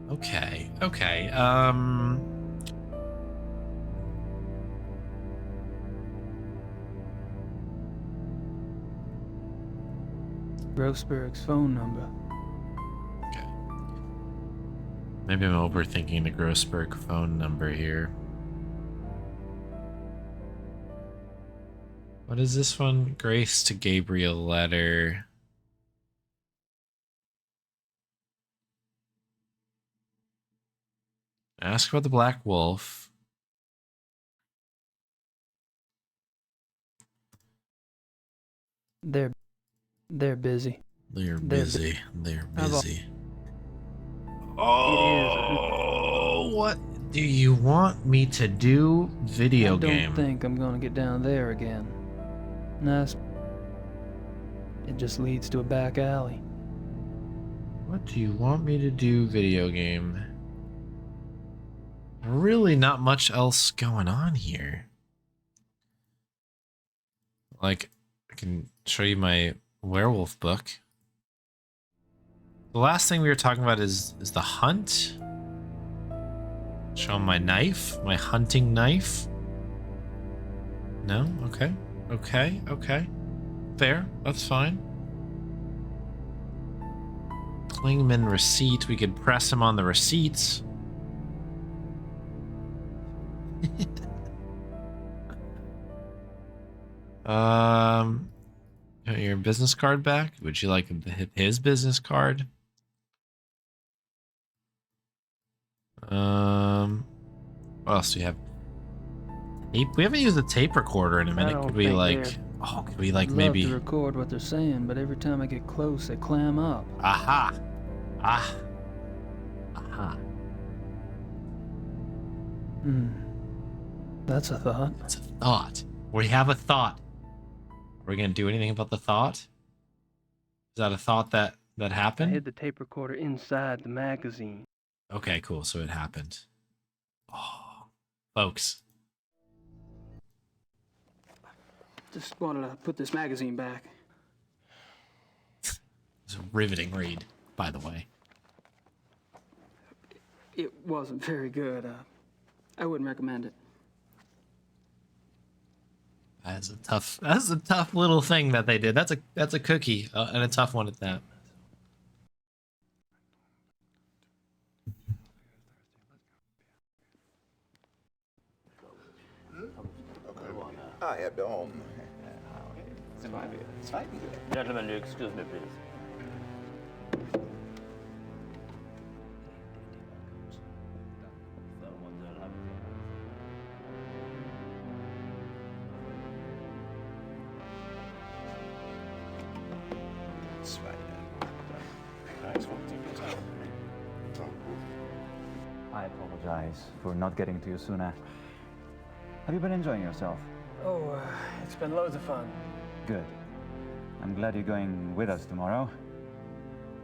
Okay. Grossberg's phone number. Okay. Maybe I'm overthinking the Grossberg phone number here. What is this one? Grace to Gabriel letter. Ask about the Black Wolf. They're busy. They're busy. They're busy. Oh, what do you want me to do? Video game. I don't think I'm gonna get down there again. Nice. It just leads to a back alley. What do you want me to do? Video game. Really not much else going on here. Like, I can show you my werewolf book. The last thing we were talking about is the hunt. Show 'em my knife, my hunting knife. No? Okay. Okay, okay. Fair, that's fine. Klingman receipt, we could press him on the receipts. Your business card back? Would you like him to hit his business card? What else do you have? Tape? We haven't used a tape recorder in a minute. Could we like? Oh, could we like maybe? Love to record what they're saying, but every time I get close, they clam up. Aha! Ah! Aha! That's a thought. That's a thought. We have a thought. Are we gonna do anything about the thought? Is that a thought that I happened? hid the tape recorder inside the magazine. Okay, cool. So it happened. Oh, folks. Just wanted to put this magazine back. It's a riveting read, by the way. It wasn't very good. I wouldn't recommend it. That's a tough little thing that they did. That's a cookie and a tough one at that. I have the home. Gentlemen, excuse me, please. I apologize for not getting to you sooner. Have you been enjoying yourself? Oh, it's been loads of fun. Good. I'm glad you're going with us tomorrow.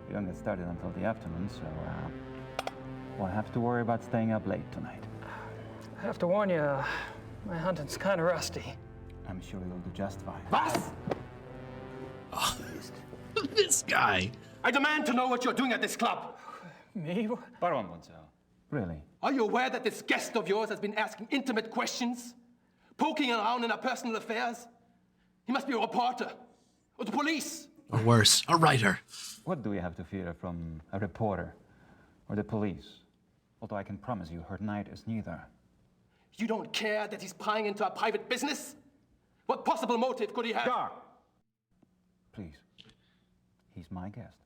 We don't get started until the afternoon, so won't have to worry about staying up late tonight. I have to warn you, my hunting's kind of rusty. I'm sure you'll do just fine. Boss! Oh, this guy. I demand to know what you're doing at this club. Me? Baron Gonzalo. Really? Are you aware that this guest of yours has been asking intimate questions? Poking around in our personal affairs? He must be a reporter. Or the police. Or worse, a writer. What do we have to fear from a reporter or the police? Although I can promise you her night is neither. You don't care that he's prying into our private business? What possible motive could he have? Gar! Please. He's my guest.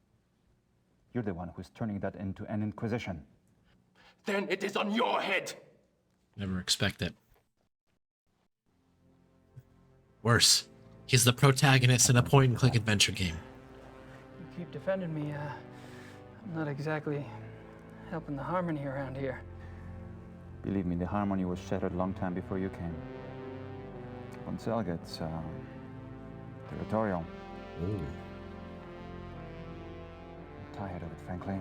You're the one who's turning that into an inquisition. Then it is on your head. Never expect it. Worse, he's the protagonist in a point-and-click adventure game. You keep defending me. I'm not exactly helping the harmony around here. Believe me, the harmony was shattered a long time before you came. Gonzalo gets territorial. Ooh. I'm tired of it, frankly.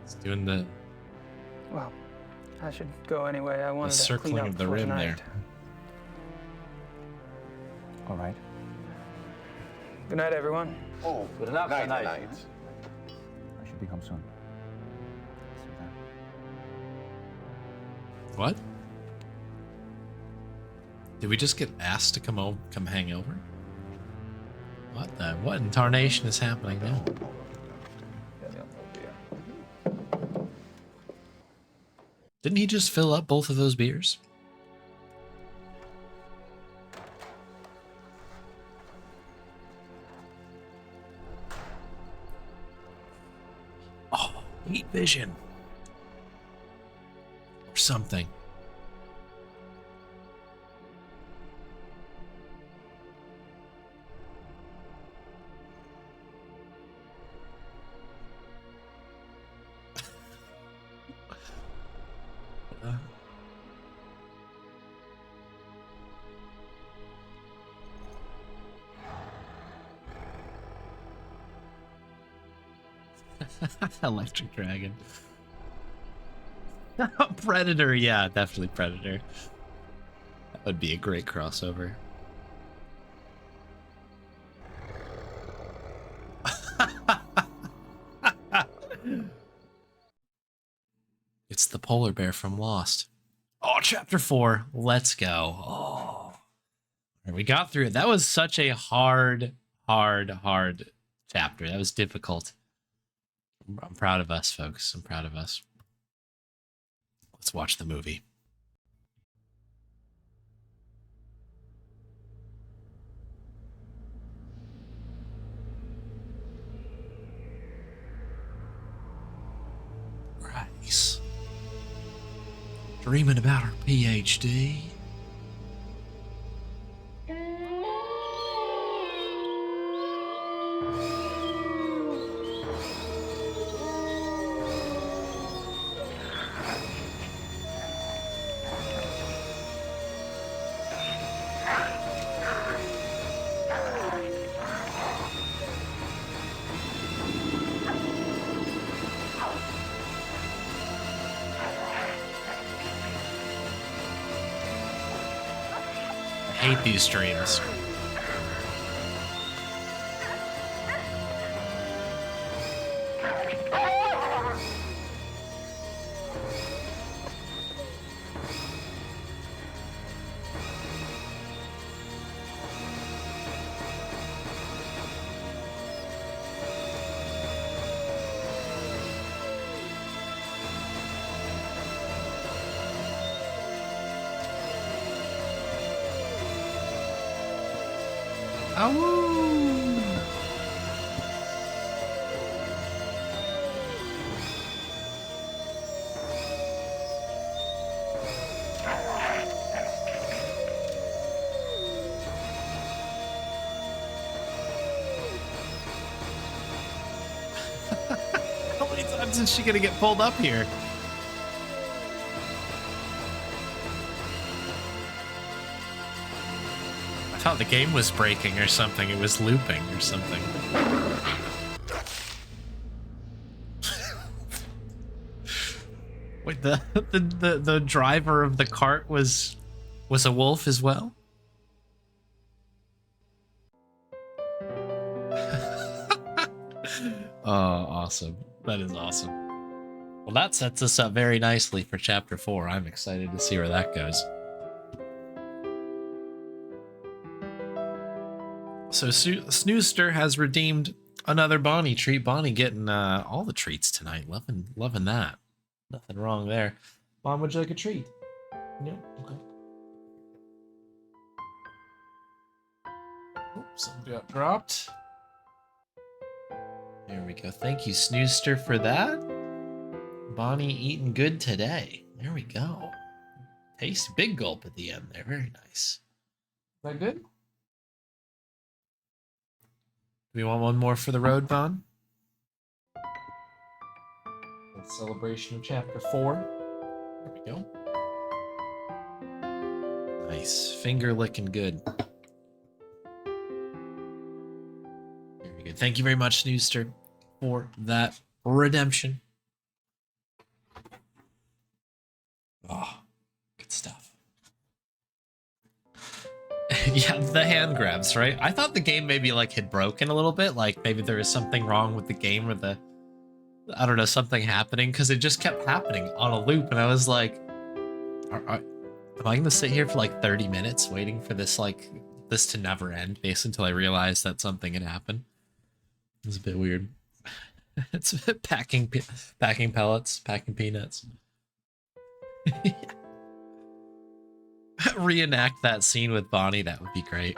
He's doing the Well, I should go anyway. I wanted to clean circling up of the for rim tonight. there. All right. Good night, everyone. Oh, Good night, night. I should be home soon. See you then. What? Did we just get asked to come hang over? What in tarnation is happening now? Didn't he just fill up both of those beers? Oh, heat vision. Or something. Electric Dragon. Predator, yeah, definitely Predator. That would be a great crossover. It's the polar bear from Lost. Oh, chapter 4. Let's go. Oh, we got through it. That was such a hard chapter. That was difficult. I'm proud of us, folks. I'm proud of us. Let's watch the movie. Grace. Dreaming about her PhD. I hate these streams. How many times is she gonna get pulled up here? I thought the game was breaking or something. It was looping or something. Wait, the driver of the cart was a wolf as well? Oh, awesome. That is awesome. Well, that sets us up very nicely for chapter 4. I'm excited to see where that goes. So Snooster has redeemed another Bonnie treat. Bonnie getting all the treats tonight. Loving that. Nothing wrong there. Mom, would you like a treat? No? Okay. Oops, something got dropped. There we go. Thank you, Snooster, for that. Bonnie eating good today. There we go. Tasty. Big gulp at the end there. Very nice. Is that good? Do we want one more for the road, Vaughn? Celebration of chapter 4. There we go. Nice. Finger licking good. Very good. Thank you very much, Snooster, for that redemption. Oh, good stuff. Yeah, the hand grabs, right? I thought the game maybe like had broken a little bit. Like maybe there was something wrong with the game or the, I don't know, something happening, because it just kept happening on a loop. And I was like, am I going to sit here for like 30 minutes waiting for this like this to never end, basically, until I realized that something had happened. It was a bit weird. It's packing pellets, packing peanuts. Reenact that scene with Bonnie. That would be great.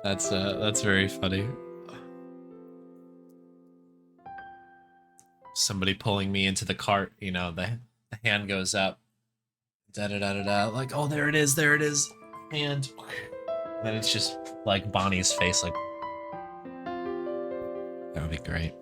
That's very funny. Somebody pulling me into the cart, you know, the hand goes up. Da da da da da. Like, oh, there it is, hand. And then it's just like Bonnie's face, like that would be great.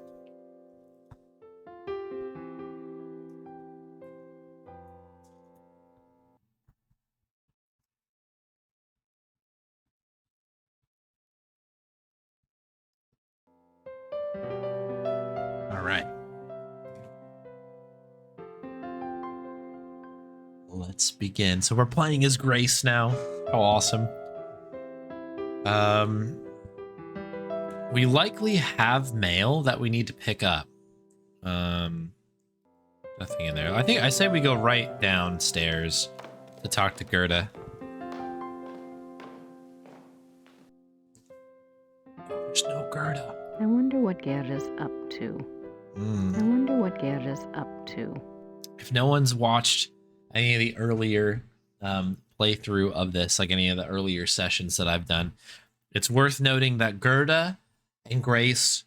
All right. Let's begin. So we're playing as Grace now. How awesome. We likely have mail that we need to pick up. Nothing in there. I say we go right downstairs to talk to Gerde. There's no Gerde. I wonder what Gerde's up to. I wonder what Gerde's up to. If no one's watched any of the earlier playthrough of this, like any of the earlier sessions that I've done, it's worth noting that Gerde and Grace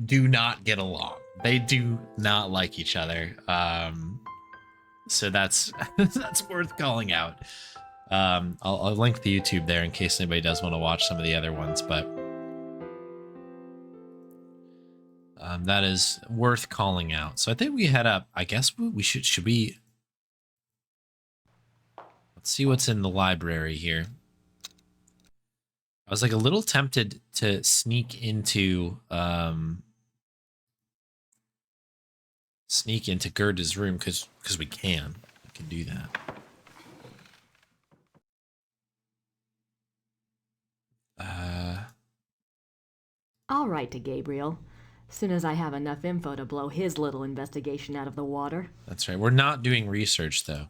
do not get along. They do not like each other. So that's that's worth calling out. I'll link the YouTube there in case anybody does want to watch some of the other ones, but that is worth calling out. So I think we head up. I guess we should we. Let's see what's in the library here. I was like a little tempted to sneak into Gerde's room because we can do that. I'll write to Gabriel. Soon as I have enough info to blow his little investigation out of the water. That's right. We're not doing research, though.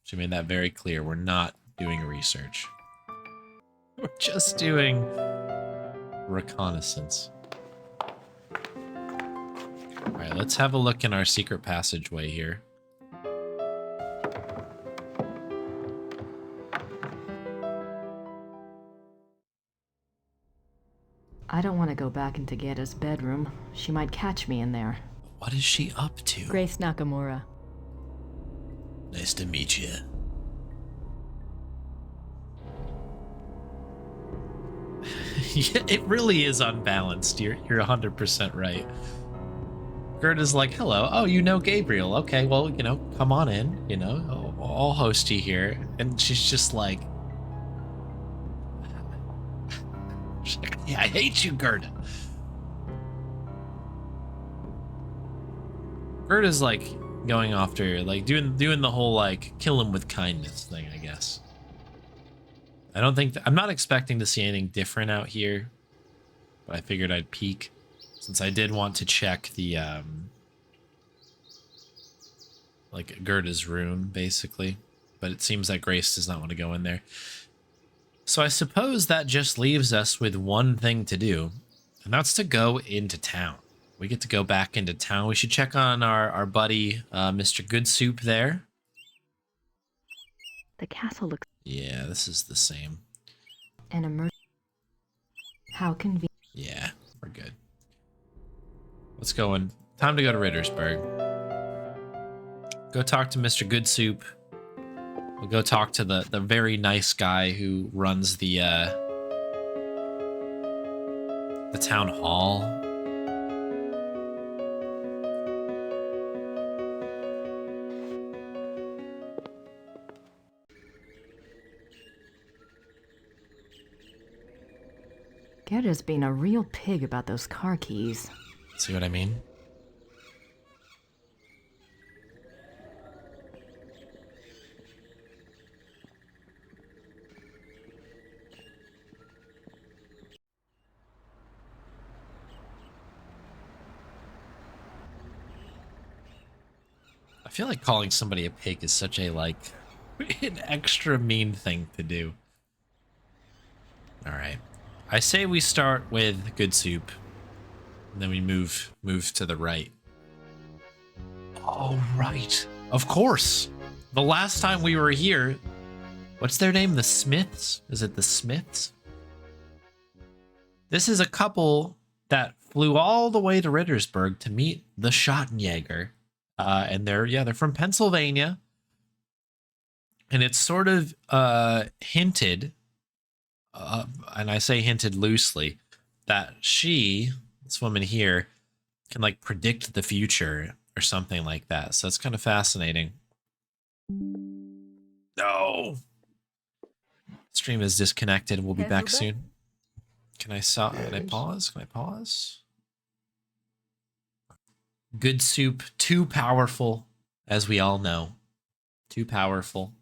She made that very clear. We're not doing research. We're just doing reconnaissance. All right, let's have a look in our secret passageway here. I don't want to go back into Gerde's bedroom. She might catch me in there. What is she up to? Grace Nakamura. Nice to meet you. Yeah, it really is unbalanced. You're 100% right. Gerde's like, hello. Oh, you know Gabriel. Okay, well, you know, come on in. You know, I'll host you here. And she's just like, yeah, I hate you, Gerde. Gerde's like going after, like doing the whole like kill him with kindness thing, I guess. I don't think I'm not expecting to see anything different out here, but I figured I'd peek since I did want to check the like Gerde's room basically, but it seems that Grace does not want to go in there. So I suppose that just leaves us with one thing to do, and that's to go into town. We get to go back into town. We should check on our buddy, Mr. Good Soup there. The castle looks... Yeah, this is the same. An emergency. How convenient. Yeah, we're good. Let's go in. Time to go to Rittersburg. Go talk to Mr. Good Soup. We'll go talk to the very nice guy who runs the town hall. Gerde's being a real pig about those car keys. See what I mean? I feel like calling somebody a pig is such a, like, an extra mean thing to do. All right. I say we start with good soup, and then we move to the right. Oh, right. Of course. The last time we were here, what's their name? The Smiths? Is it the Smiths? This is a couple that flew all the way to Rittersburg to meet the Schottenjäger. And they're from Pennsylvania. And it's sort of hinted, and I say hinted loosely, that this woman here, can like predict the future or something like that. So it's kind of fascinating. No! Stream is disconnected. We'll be back soon. Can I pause? Can I pause? Good soup, too powerful, as we all know. Too powerful.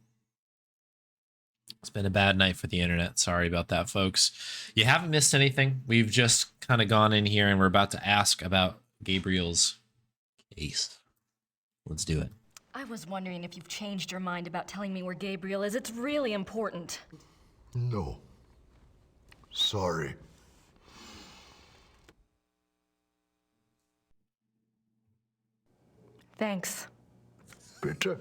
It's been a bad night for the internet. Sorry about that, folks. You haven't missed anything. We've just kind of gone in here and we're about to ask about Gabriel's case. Let's do it. I was wondering if you've changed your mind about telling me where Gabriel is. It's really important. No. Sorry. Thanks. Bitte.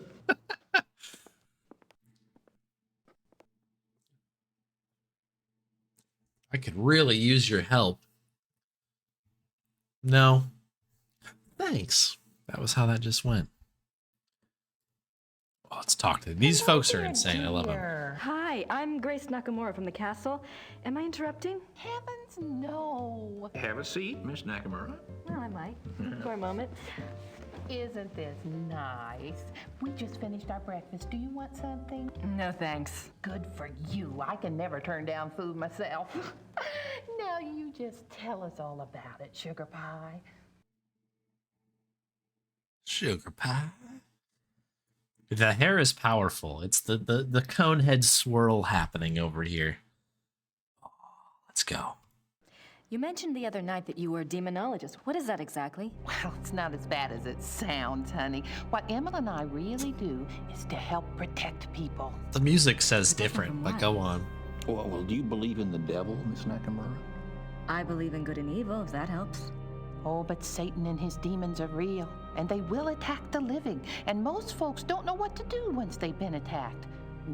I could really use your help. No. Thanks. That was how that just went. Oh, let's talk to them. These folks are insane. I love them. Hi, I'm Grace Nakamura from the castle. Am I interrupting? Heavens, no. Have a seat, Miss Nakamura. Well, I might. For a moment. Isn't this nice? We just finished our breakfast. Do you want something? No, thanks. Good for you. I can never turn down food myself. Now you just tell us all about it, Sugar Pie. Sugar pie. The hair is powerful. It's the cone head swirl happening over here. Oh, let's go. You mentioned the other night that you were a demonologist. What is that exactly? Well, it's not as bad as it sounds, honey. What Emma and I really do is to help protect people. The music says different, but go on. Well, do you believe in the devil, Miss Nakamura? I believe in good and evil, if that helps. Oh, but Satan and his demons are real, and they will attack the living. And most folks don't know what to do once they've been attacked.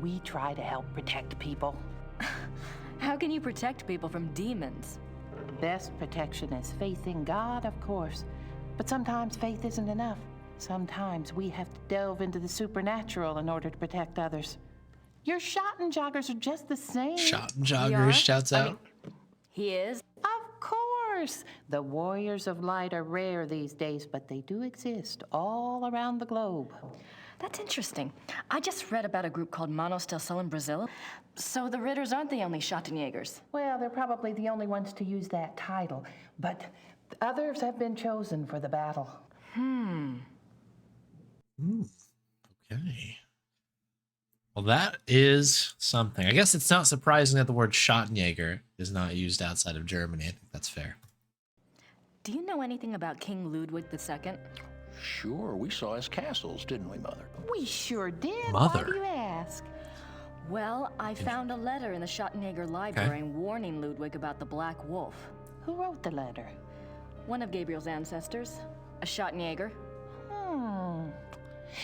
We try to help protect people. How can you protect people from demons? Best protection is faith in God, of course. But sometimes faith isn't enough. Sometimes we have to delve into the supernatural in order to protect others. Your Schottenjoggers are just the same. Schottenjoggers shouts out. He is? Of course. The warriors of light are rare these days, but they do exist all around the globe. That's interesting. I just read about a group called Manos del Sol in Brazil. So the Ritters aren't the only Schottenjägers. Well, they're probably the only ones to use that title, but others have been chosen for the battle. Okay. Well, that is something. I guess it's not surprising that the word Schottenjäger is not used outside of Germany. I think that's fair. Do you know anything about King Ludwig II? Sure, we saw his castles, didn't we, Mother? We sure did. Mother. Why do you ask? Well, I found a letter in the Schottenjäger library warning Ludwig about the Black Wolf. Who wrote the letter? One of Gabriel's ancestors, a Schottenjäger.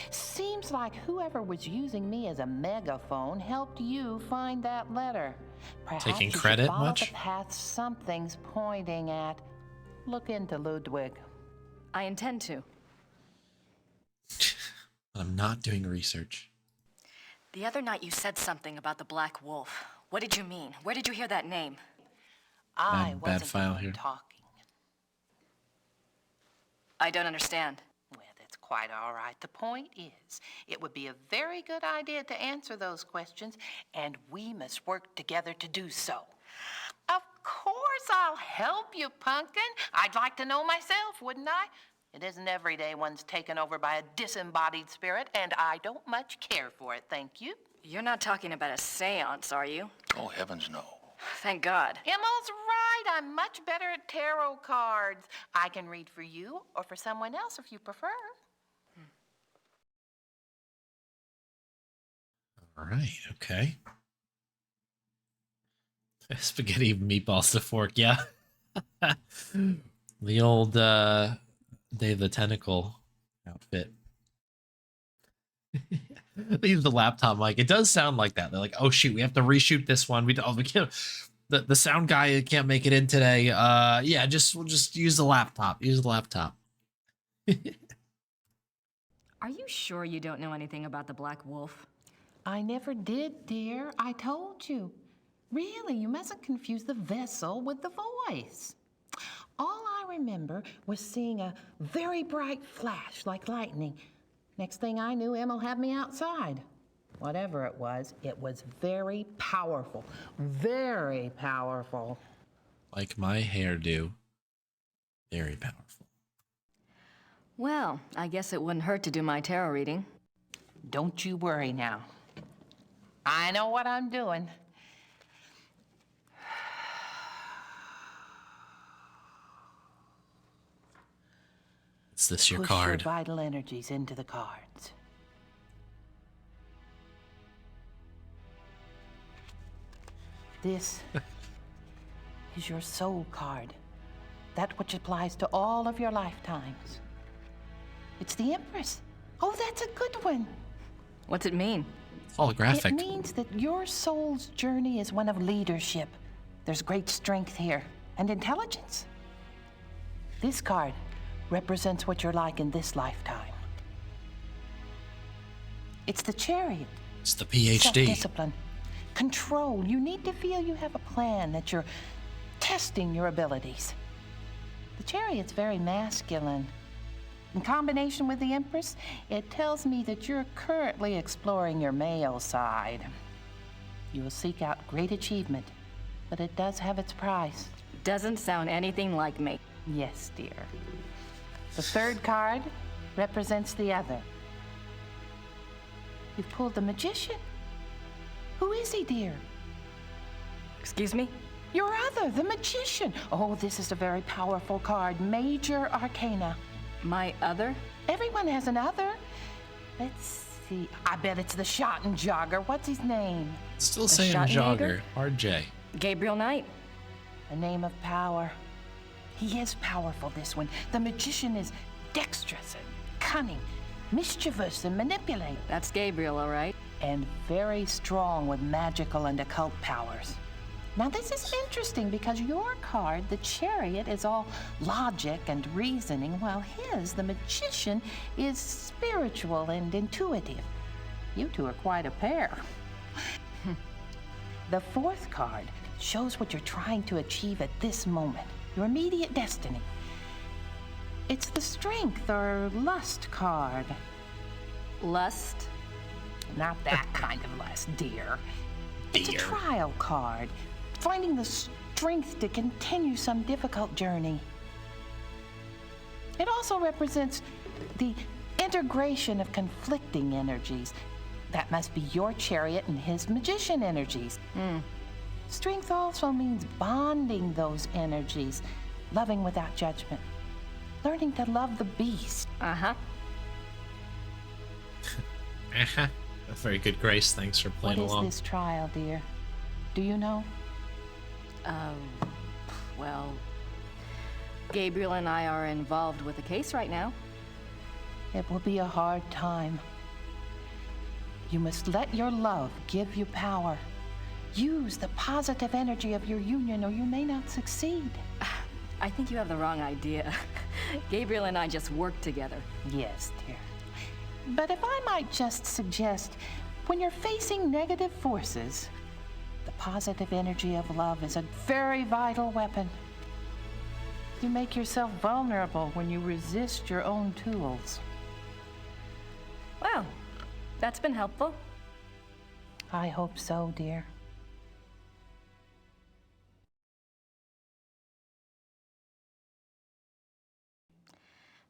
Seems like whoever was using me as a megaphone helped you find that letter. Perhaps Taking you should credit follow much? the path something's pointing at. Look into Ludwig. I intend to. I'm not doing research. The other night you said something about the Black Wolf. What did you mean? Where did you hear that name? I Bad wasn't file the one here. talking. I don't understand. Well, that's quite all right. The point is, it would be a very good idea to answer those questions, and we must work together to do so. Of course I'll help you, Pumpkin. I'd like to know myself, wouldn't I? It isn't every day one's taken over by a disembodied spirit, and I don't much care for it, thank you. You're not talking about a seance, are you? Oh, heavens, no. Thank God. Emma's right. I'm much better at tarot cards. I can read for you or for someone else if you prefer. All right. Okay. Spaghetti meatballs to fork. Yeah. The old Dave the Tentacle outfit. They use the laptop mic. It does sound like that. They're like, oh shoot, we have to reshoot this one. We can't. The sound guy can't make it in today. Yeah, we'll just use the laptop. Use the laptop. Are you sure you don't know anything about the Black Wolf? I never did, dear. I told you. Really, you mustn't confuse the vessel with the voice. All I remember was seeing a very bright flash like lightning. Next thing I knew, Em'll have me outside. Whatever it was very powerful. Very powerful. Like my hairdo. Very powerful. Well, I guess it wouldn't hurt to do my tarot reading. Don't you worry now. I know what I'm doing. Is this your Push card? your vital energies into the cards. This is your soul card. That which applies to all of your lifetimes. It's the Empress. Oh, that's a good one. What's it mean? Holographic. It means that your soul's journey is one of leadership. There's great strength here and intelligence. This card represents what you're like in this lifetime. It's the Chariot. It's the PhD. Self-discipline, control. You need to feel you have a plan, that you're testing your abilities. The Chariot's very masculine. In combination with the Empress, it tells me that you're currently exploring your male side. You will seek out great achievement, but it does have its price. Doesn't sound anything like me. Yes, dear. The third card represents the other. You've pulled the Magician. Who is he, dear? Excuse me? Your other, the Magician. Oh, this is a very powerful card. Major Arcana. My other? Everyone has an other. Let's see. I bet it's the shot and jogger. What's his name? Still saying jogger. RJ. Gabriel Knight. A name of power. He is powerful, this one. The Magician is dexterous and cunning, mischievous and manipulative. That's Gabriel, all right. And very strong with magical and occult powers. Now, this is interesting because your card, the Chariot, is all logic and reasoning, while his, the Magician, is spiritual and intuitive. You two are quite a pair. The fourth card shows what you're trying to achieve at this moment, your immediate destiny. It's the Strength or Lust card. Lust? Not that kind of lust, dear. It's a trial card. Finding the strength to continue some difficult journey. It also represents the integration of conflicting energies. That must be your Chariot and his Magician energies. Strength also means bonding those energies, loving without judgment, learning to love the beast. Uh-huh. Very good, Grace. Thanks for playing along. What is this trial, dear? Do you know? Well, Gabriel and I are involved with a case right now. It will be a hard time. You must let your love give you power. Use the positive energy of your union or you may not succeed. I think you have the wrong idea. Gabriel and I just work together. Yes, dear. But if I might just suggest, when you're facing negative forces, the positive energy of love is a very vital weapon. You make yourself vulnerable when you resist your own tools. Well, that's been helpful. I hope so, dear.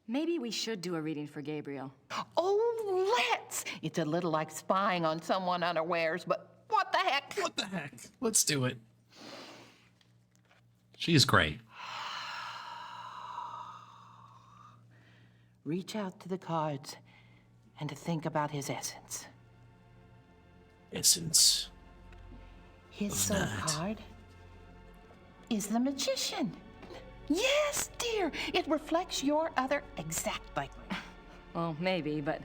Maybe we should do a reading for Gabriel. Oh, let's! It's a little like spying on someone unawares, but what the heck? What the heck? Let's do it. She's great. Reach out to the cards and to think about his essence. essence. His of soul that. card is the magician. Yes, dear. It reflects your other exactly. Well, maybe, but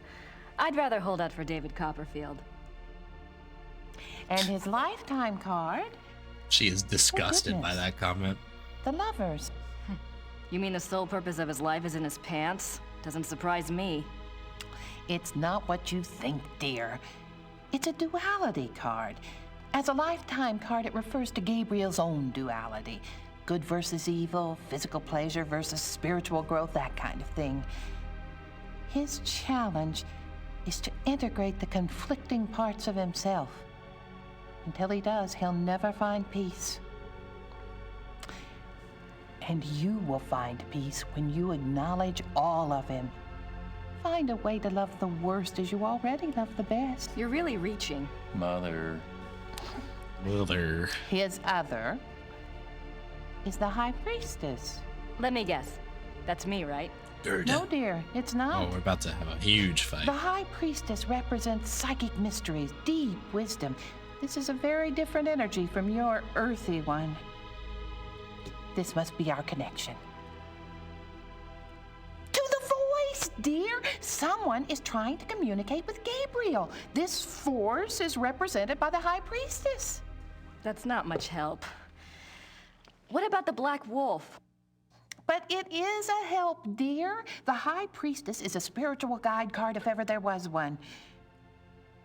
I'd rather hold out for David Copperfield. And his lifetime card, She is disgusted by goodness. that comment. the lovers. You mean the sole purpose of his life is in his pants? Doesn't surprise me. It's not what you think, dear. It's a duality card. As a lifetime card, it refers to Gabriel's own duality. Good versus evil, physical pleasure versus spiritual growth, that kind of thing. His challenge is to integrate the conflicting parts of himself. Until he does, he'll never find peace. And you will find peace when you acknowledge all of him. Find a way to love the worst as you already love the best. You're really reaching. Mother. Mother. His other is the High Priestess. Let me guess. That's me, right? Gerde. No, dear, it's not. Oh, we're about to have a huge fight. The High Priestess represents psychic mysteries, deep wisdom. This is a very different energy from your earthy one. This must be our connection. To the voice, dear! Someone is trying to communicate with Gabriel. This force is represented by the High Priestess. That's not much help. What about the Black Wolf? But it is a help, dear. The High Priestess is a spiritual guide card if ever there was one.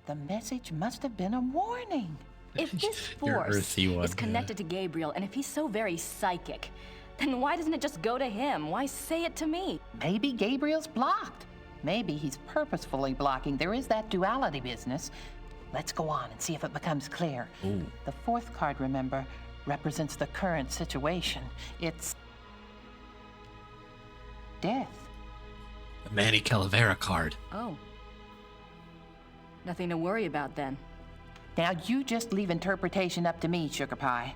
The message must have been a warning. If this Your force earthy one, is connected to Gabriel, and if he's so very psychic, then why doesn't it just go to him? Why say it to me? Maybe Gabriel's blocked. Maybe he's purposefully blocking. There is that duality business. Let's go on and see if it becomes clear. Ooh. The fourth card, remember, represents the current situation. It's death. The Manny Calavera card. Oh. Nothing to worry about then. Now, you just leave interpretation up to me, Sugar Pie.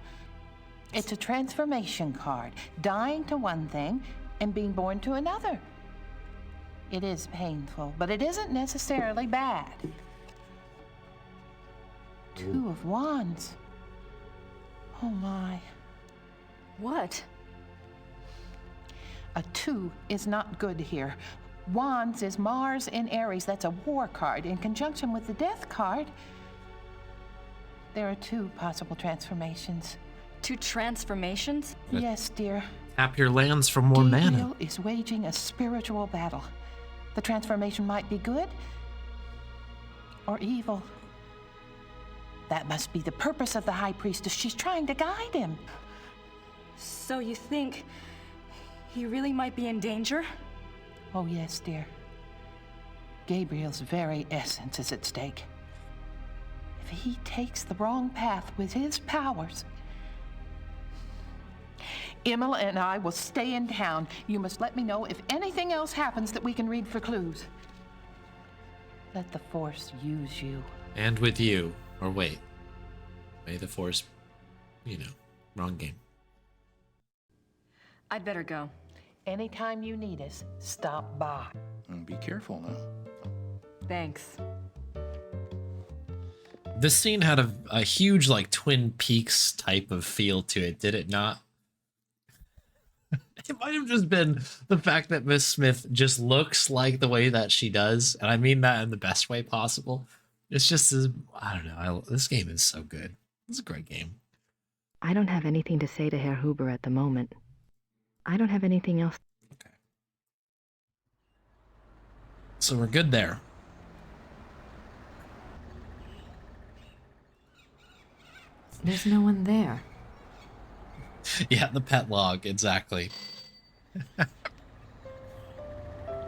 It's a transformation card, dying to one thing and being born to another. It is painful, but it isn't necessarily bad. Two of Wands. Oh my. What? A 2 is not good here. Wands is Mars in Aries. That's a war card. In conjunction with the Death card, there are 2 possible transformations. 2 transformations? Yes, dear. Tap your lands for more mana. Gabriel is waging a spiritual battle. The transformation might be good or evil. That must be the purpose of the High Priestess. She's trying to guide him. So you think he really might be in danger? Oh, yes, dear. Gabriel's very essence is at stake. If he takes the wrong path with his powers, Imola and I will stay in town. You must let me know if anything else happens that we can read for clues. Let the Force use you. And with you. Or wait. May the Force, wrong game. I'd better go. Anytime you need us, stop by. And be careful now. Thanks. This scene had a huge, Twin Peaks type of feel to it, did it not? It might have just been the fact that Miss Smith just looks like the way that she does, and I mean that in the best way possible. It's just, I don't know, this game is so good. It's a great game. I don't have anything to say to Herr Huber at the moment. I don't have anything else. Okay. So we're good there. There's no one there. Yeah, the pet log, exactly.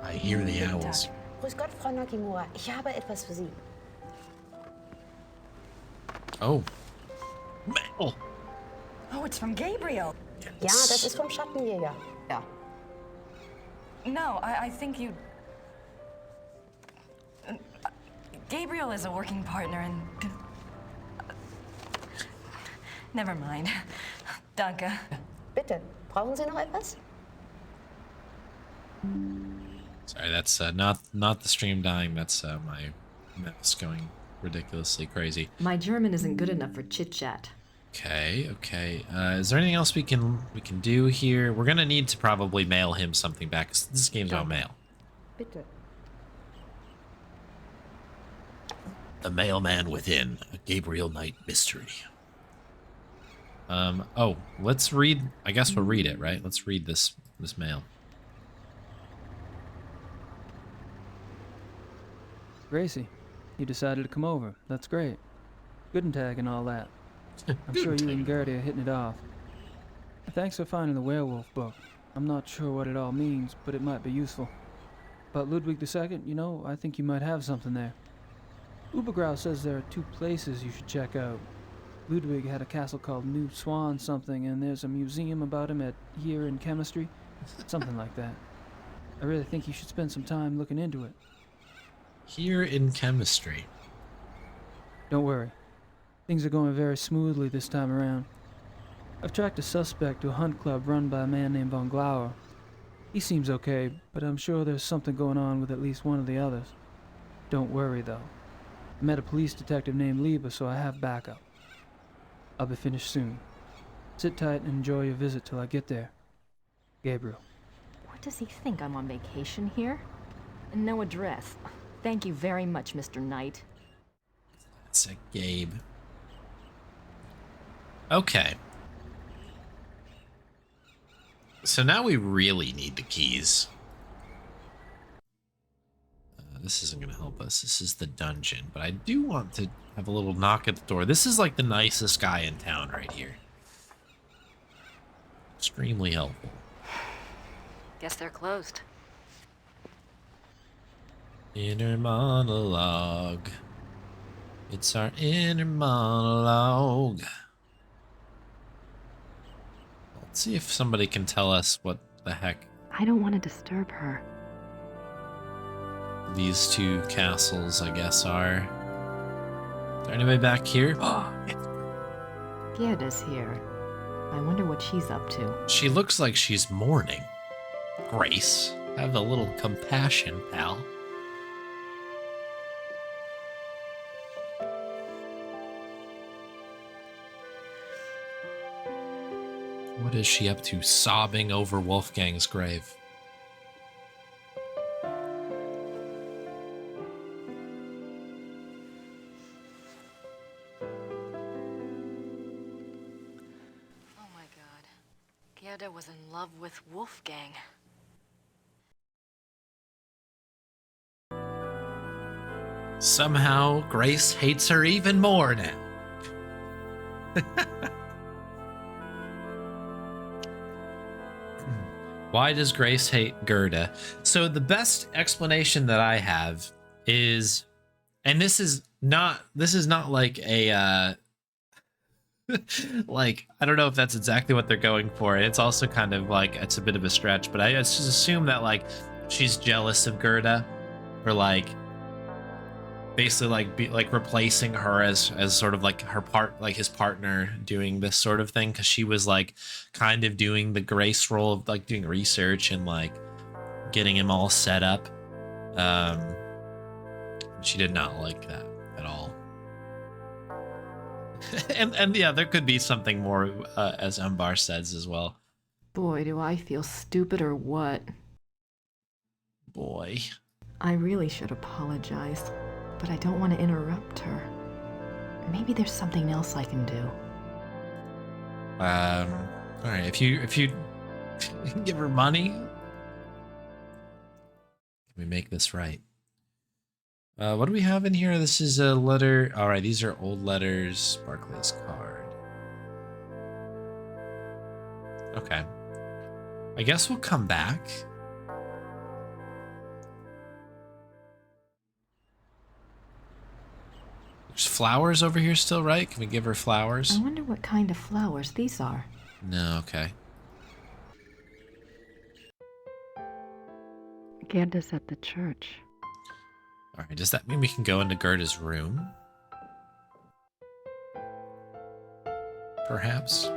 I hear the owls. Grüß Gott, Frau Nakimura. Ich habe etwas für Sie. Oh. Mail. Oh, it's from Gabriel. Ja, das ist vom Schattenjäger. Ja. No, I think you... Gabriel is a working partner and... Never mind. Danke. Bitte, brauchen Sie noch etwas? Sorry, that's not the stream dying. That's my mouse going ridiculously crazy. My German isn't good enough for chit-chat. Okay. Is there anything else we can do here? We're gonna need to probably mail him something back, 'cause this game's about mail. Bitte. The Mailman Within, a Gabriel Knight mystery. Oh, let's read. I guess we'll read it, right? Let's read this mail. Gracie, you decided to come over. That's great. Good and tag and all that. I'm sure you and Gerde are hitting it off. Thanks for finding the werewolf book. I'm not sure what it all means, but it might be useful. About Ludwig II, you know, I think you might have something there. Ubergrau says there are 2 places you should check out. Ludwig had a castle called New Swan something, and there's a museum about him here in chemistry. Something like that. I really think you should spend some time looking into it. Here in chemistry. Don't worry. Things are going very smoothly this time around. I've tracked a suspect to a hunt club run by a man named Von Glauer. He seems okay, but I'm sure there's something going on with at least one of the others. Don't worry, though. I met a police detective named Lieber, so I have backup. I'll be finished soon. Sit tight and enjoy your visit till I get there. Gabriel. What does he think? I'm on vacation here? And no address. Thank you very much, Mr. Knight. That's a Gabe. Okay. So now we really need the keys. This isn't going to help us. This is the dungeon. But I do want to have a little knock at the door. This is like the nicest guy in town right here. Extremely helpful. Guess they're closed. Inner monologue. It's our inner monologue. Let's see if somebody can tell us what the heck I don't want to disturb her. these 2 castles, I guess, are. Is there anybody back here? Gerde's here. I wonder what she's up to. She looks like she's mourning. Grace, have a little compassion, pal. What is she up to, sobbing over Wolfgang's grave? Oh my god. Gerde was in love with Wolfgang. Somehow, Grace hates her even more now. Why does Grace hate Gerde? So the best explanation that I have is, and this is not like a like, I don't know if that's exactly what they're going for. It's also kind of like, it's a bit of a stretch, but I just assume that like she's jealous of Gerde, or like basically like replacing her as sort of like his partner doing this sort of thing, because she was like kind of doing the Grace role of like doing research and like getting him all set up. She did not like that at all. and yeah, there could be something more, as Umbar says as well. Boy, do I feel stupid or what? Boy. I really should apologize, but I don't want to interrupt her. Maybe there's something else I can do. All right, if you give her money, can we make this right? What do we have in here? This is a letter. All right, these are old letters. Barclays card. Okay. I guess we'll come back. There's flowers over here still, right? Can we give her flowers? I wonder what kind of flowers these are. No, okay. Gerde's at the church. All right, does that mean we can go into Gerda's room? Perhaps?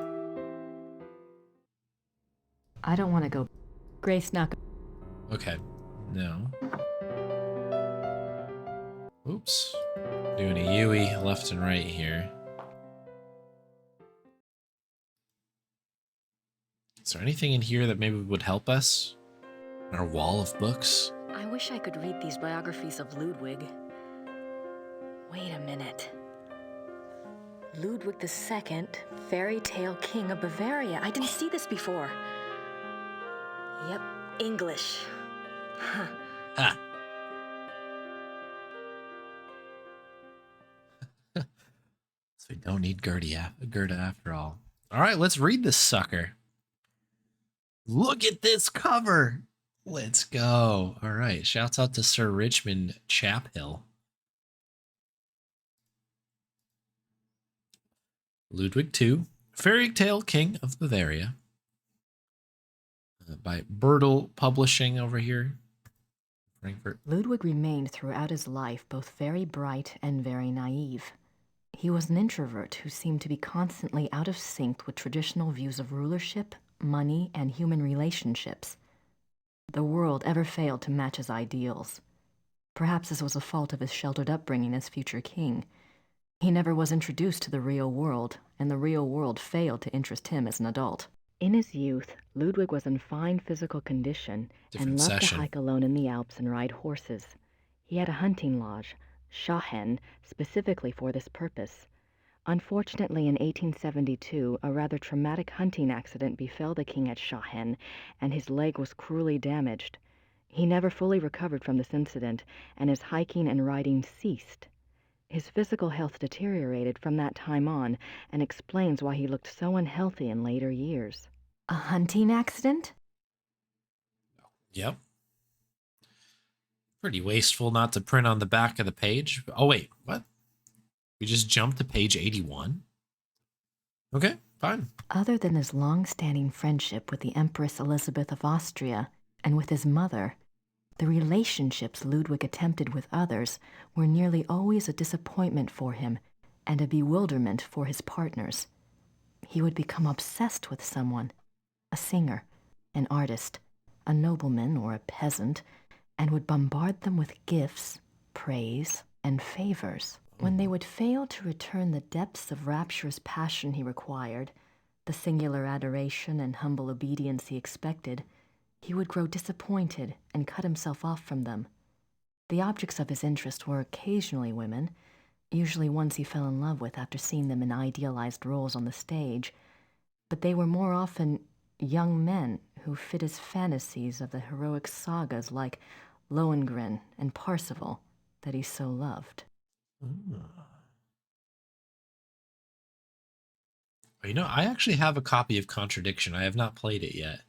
I don't want to go. Grace, not. Okay, no. Oops. Doing a Yui left and right here. Is there anything in here that maybe would help us? In our wall of books? I wish I could read these biographies of Ludwig. Wait a minute. Ludwig II, fairy tale king of Bavaria. I didn't see this before. Yep, English. Huh. Ah. So we don't need Gerde after all. All right, let's read this sucker. Look at this cover. Let's go. All right. Shouts out to Sir Richmond Chaphill. Ludwig II, Fairy Tale King of Bavaria. By Bertel Publishing over here. Frankfurt. Ludwig remained throughout his life both very bright and very naive. He was an introvert who seemed to be constantly out of sync with traditional views of rulership, money, and human relationships. The world ever failed to match his ideals. Perhaps this was a fault of his sheltered upbringing as future king. He never was introduced to the real world, and the real world failed to interest him as an adult. In his youth, Ludwig was in fine physical condition and loved to hike alone in the Alps and ride horses. He had a hunting lodge, Schahen, specifically for this purpose. Unfortunately, in 1872, a rather traumatic hunting accident befell the king at Schahen, and his leg was cruelly damaged. He never fully recovered from this incident, and his hiking and riding ceased. His physical health deteriorated from that time on, and explains why he looked so unhealthy in later years. A hunting accident? Yep. Pretty wasteful not to print on the back of the page. Oh, wait, what? We just jumped to page 81? Okay, fine. Other than his long-standing friendship with the Empress Elizabeth of Austria and with his mother, the relationships Ludwig attempted with others were nearly always a disappointment for him and a bewilderment for his partners. He would become obsessed with someone, a singer, an artist, a nobleman or a peasant, and would bombard them with gifts, praise, and favors. When they would fail to return the depths of rapturous passion he required, the singular adoration and humble obedience he expected, he would grow disappointed and cut himself off from them. The objects of his interest were occasionally women, usually ones he fell in love with after seeing them in idealized roles on the stage, but they were more often young men who fit his fantasies of the heroic sagas like Lohengrin and Parsifal that he so loved. You know, I actually have a copy of Contradiction. I have not played it yet.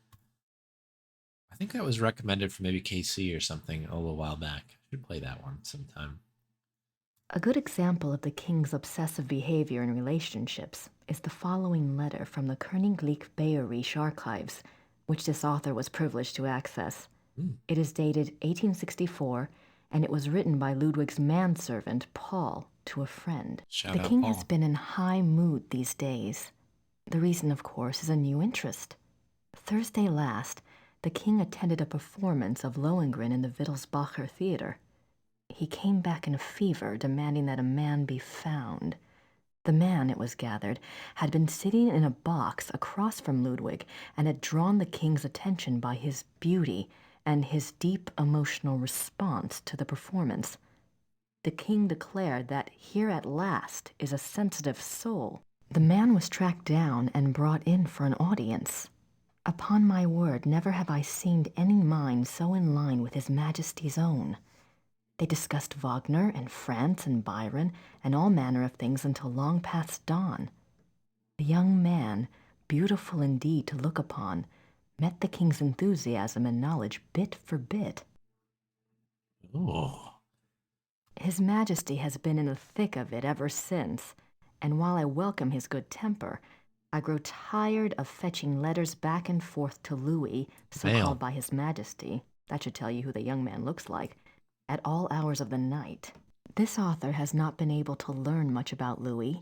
I think that was recommended for maybe KC or something a little while back. I should play that one sometime. A good example of the king's obsessive behavior in relationships is the following letter from the Königlich Bayerische Archives, which this author was privileged to access. It is dated 1864, and it was written by Ludwig's manservant, Paul, to a friend. The king has been in high mood these days. The reason, of course, is a new interest. Thursday last, the king attended a performance of Lohengrin in the Wittelsbacher Theater. He came back in a fever, demanding that a man be found. The man, it was gathered, had been sitting in a box across from Ludwig and had drawn the king's attention by his beauty and his deep emotional response to the performance. The king declared that here at last is a sensitive soul. The man was tracked down and brought in for an audience. Upon my word, never have I seen any mind so in line with His Majesty's own. They discussed Wagner and France and Byron and all manner of things until long past dawn. The young man, beautiful indeed to look upon, met the king's enthusiasm and knowledge bit for bit. Oh. His Majesty has been in the thick of it ever since, and while I welcome his good temper, I grow tired of fetching letters back and forth to Louis, so called by His Majesty, that should tell you who the young man looks like, at all hours of the night. This author has not been able to learn much about Louis,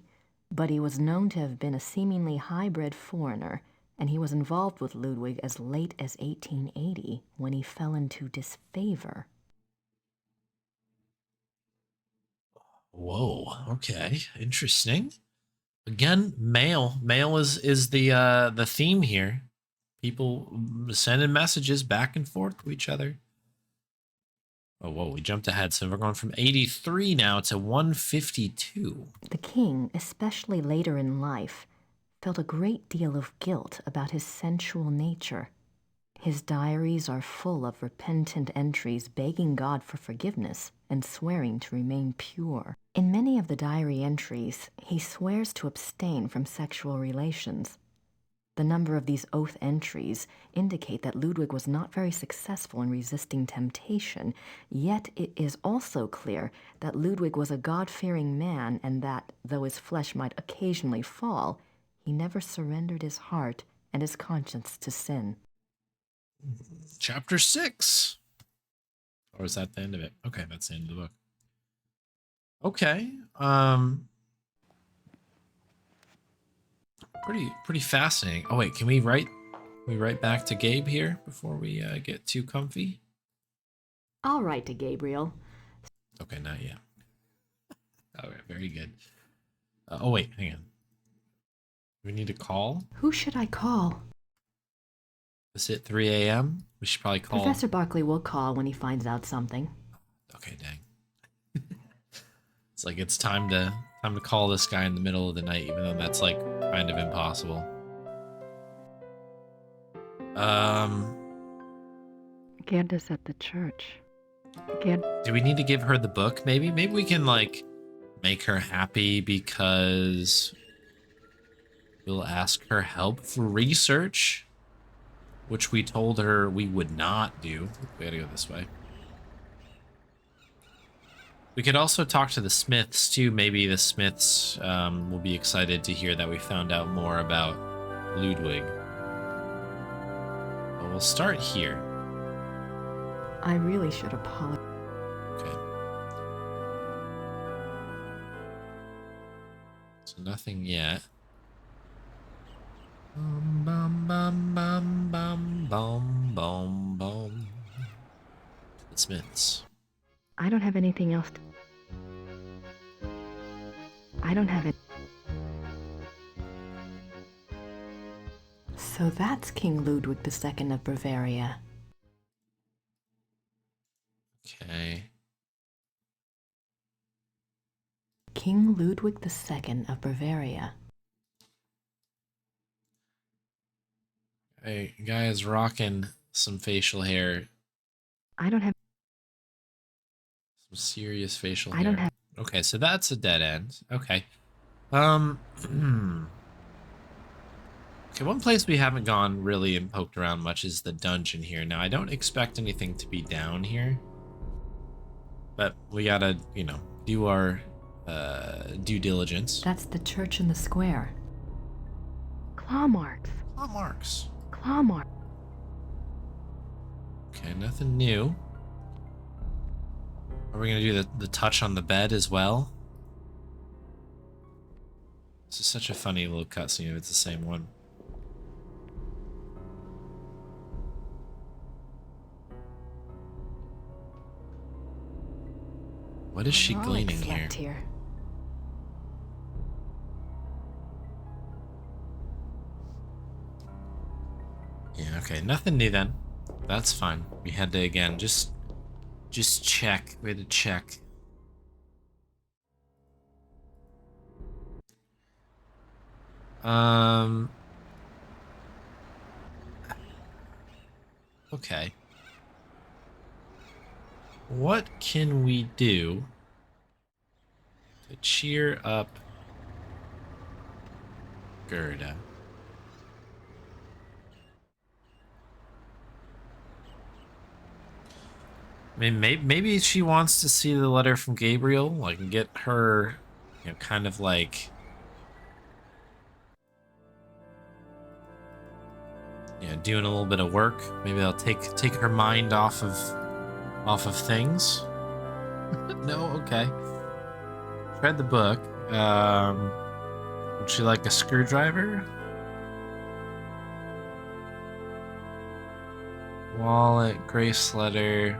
but he was known to have been a seemingly high-bred foreigner, and he was involved with Ludwig as late as 1880 when he fell into disfavor. Whoa. Okay. Interesting. Again, mail. Mail is the theme here. People sending messages back and forth to each other. Oh, whoa, we jumped ahead. So we're going from 83 now to 152. The king, especially later in life, felt a great deal of guilt about his sensual nature. His diaries are full of repentant entries begging God for forgiveness and swearing to remain pure. In many of the diary entries, he swears to abstain from sexual relations. The number of these oath entries indicate that Ludwig was not very successful in resisting temptation, yet it is also clear that Ludwig was a God-fearing man and that, though his flesh might occasionally fall, he never surrendered his heart and his conscience to sin. Chapter 6. Or is that the end of it? Okay, that's the end of the book. Okay. Pretty fascinating. Oh wait, can we write back to Gabe here before we get too comfy? I'll write to Gabriel. Okay, not yet. All right, very good. Oh wait, hang on. Do we need to call? Who should I call? Is it 3 a.m.? We should probably call. Professor Barkley will call when he finds out something. Okay, dang. It's like it's time to call this guy in the middle of the night, even though that's like kind of impossible. Gerde's at the church. Do we need to give her the book? Maybe we can like make her happy because we'll ask her help for research, which we told her we would not do. We gotta go this way. We could also talk to the Smiths too. Maybe the Smiths will be excited to hear that we found out more about Ludwig. But we'll start here. I really should apologize. Okay. So nothing yet. Bum bum bum bum bum bum bum bum. The Smiths. I don't have anything else. I don't have it. So that's King Ludwig II of Bavaria. Okay. King Ludwig II of Bavaria. Hey, guy is rocking some facial hair. I don't have. Some serious facial I hair. don't have. Okay, so that's a dead end. Okay. Okay, one place we haven't gone really and poked around much is the dungeon here. Now, I don't expect anything to be down here. But we gotta, you know, do our due diligence. That's the church in the square. Claw marks. Claw marks. Claw marks. Okay, nothing new. Are we gonna do the touch on the bed as well? This is such a funny little cutscene if it's the same one. What is she gleaning here? Yeah, okay, nothing new then. That's fine. We had to again just check. We had to check. Okay. What can we do to cheer up Gerde? I mean, maybe she wants to see the letter from Gabriel, like, and get her, you know, kind of like, yeah, doing a little bit of work. Maybe that'll take her mind off of things. No, okay. Read the book. Would she like a screwdriver? Wallet, Grace letter.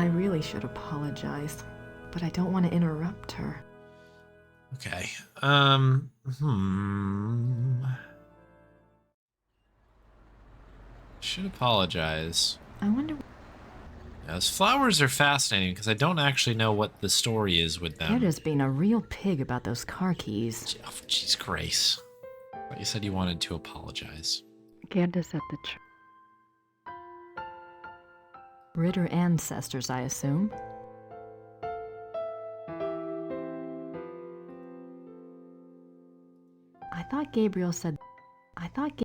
I really should apologize, but I don't want to interrupt her. Okay. Should apologize. I wonder. Now, those flowers are fascinating because I don't actually know what the story is with them. Gerde's being a real pig about those car keys. Oh, jeez, Grace. But you said you wanted to apologize. Gerde's at the Ritter ancestors, I assume. I thought Gabriel said... Okay.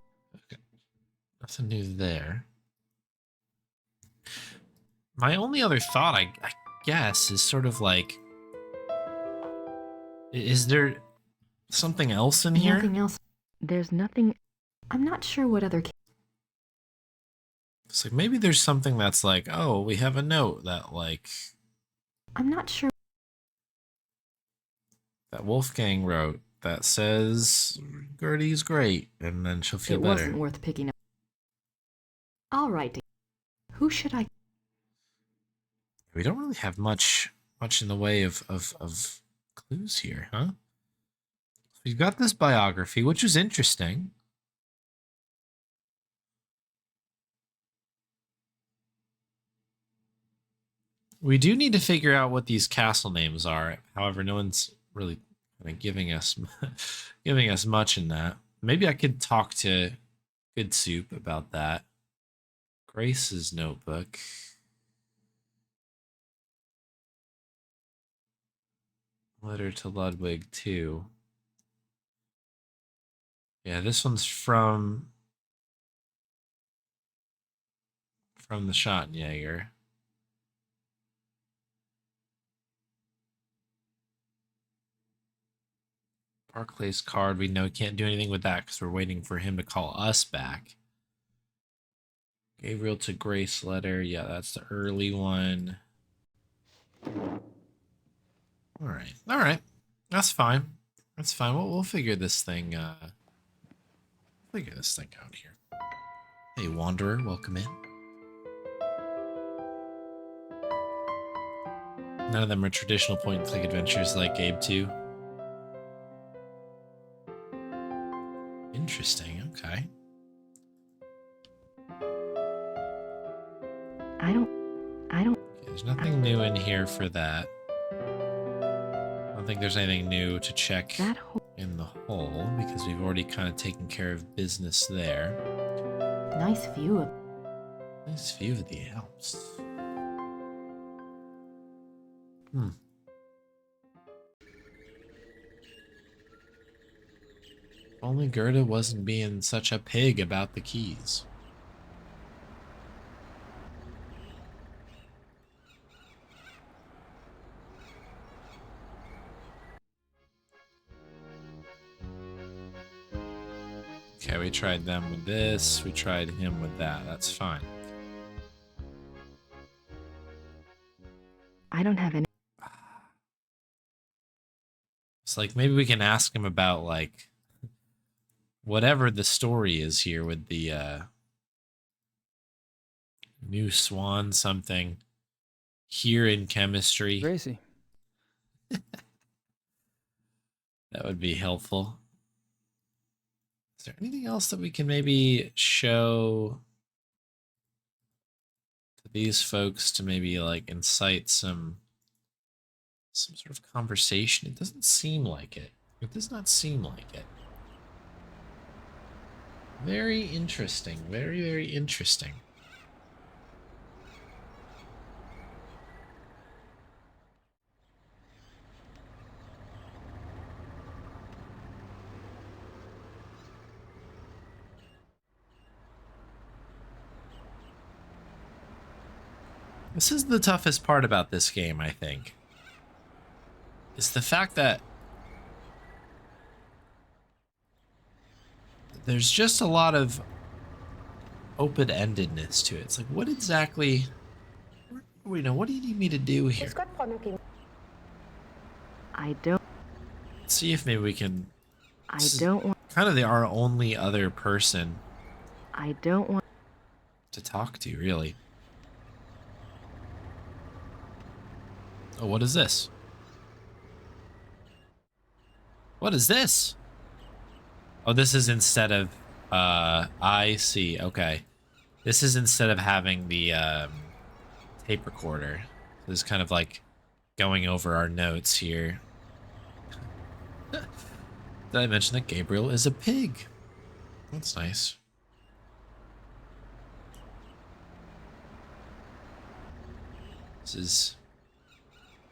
Nothing new there. My only other thought, I guess, is sort of like... Is there something else in here? Nothing else. There's nothing... I'm not sure what other... It's like, maybe there's something that's like, oh, we have a note that, like... I'm not sure... that Wolfgang wrote that says Gertie's great, and then she'll feel better. It wasn't worth picking up. All right. Who should I... We don't really have much in the way of clues here, huh? So we've got this biography, which is interesting. We do need to figure out what these castle names are. However, no one's really kind of giving us much in that. Maybe I could talk to Good Soup about that. Grace's notebook. Letter to Ludwig too. Yeah, this one's from the Schottenjäger. Barclay's card, we know we can't do anything with that because we're waiting for him to call us back. Gabriel to Grace letter. Yeah, that's the early one. All right. That's fine. That's fine. We'll figure this thing out here. Hey, Wanderer, welcome in. None of them are traditional point-and-click adventures like Gabe 2. Interesting, okay. I don't... Okay, there's nothing new in here for that. I don't think there's anything new to check in the hole because we've already kind of taken care of business there. Nice view of... Nice view of the Alps. Only Gerde wasn't being such a pig about the keys. Okay, we tried them with this, we tried him with that, that's fine. I don't have any... It's like, maybe we can ask him about, like, whatever the story is here with the new swan something here in chemistry. Gracie. That would be helpful. Is there anything else that we can maybe show to these folks to maybe like incite some sort of conversation? It doesn't seem like it. It does not seem like it. Very interesting. Very, very interesting. This is the toughest part about this game, I think. It's the fact that there's just a lot of open-endedness to it. It's like, what exactly... Wait, no, what do you need me to do here? I don't... Let's see if maybe we can... I don't want... Kind of our only other person... I don't want... to talk to, really. Oh, what is this? What is this? Oh, this is instead of, I see. Okay. This is instead of having the, tape recorder. This is kind of like going over our notes here. Did I mention that Gabriel is a pig? That's nice. This is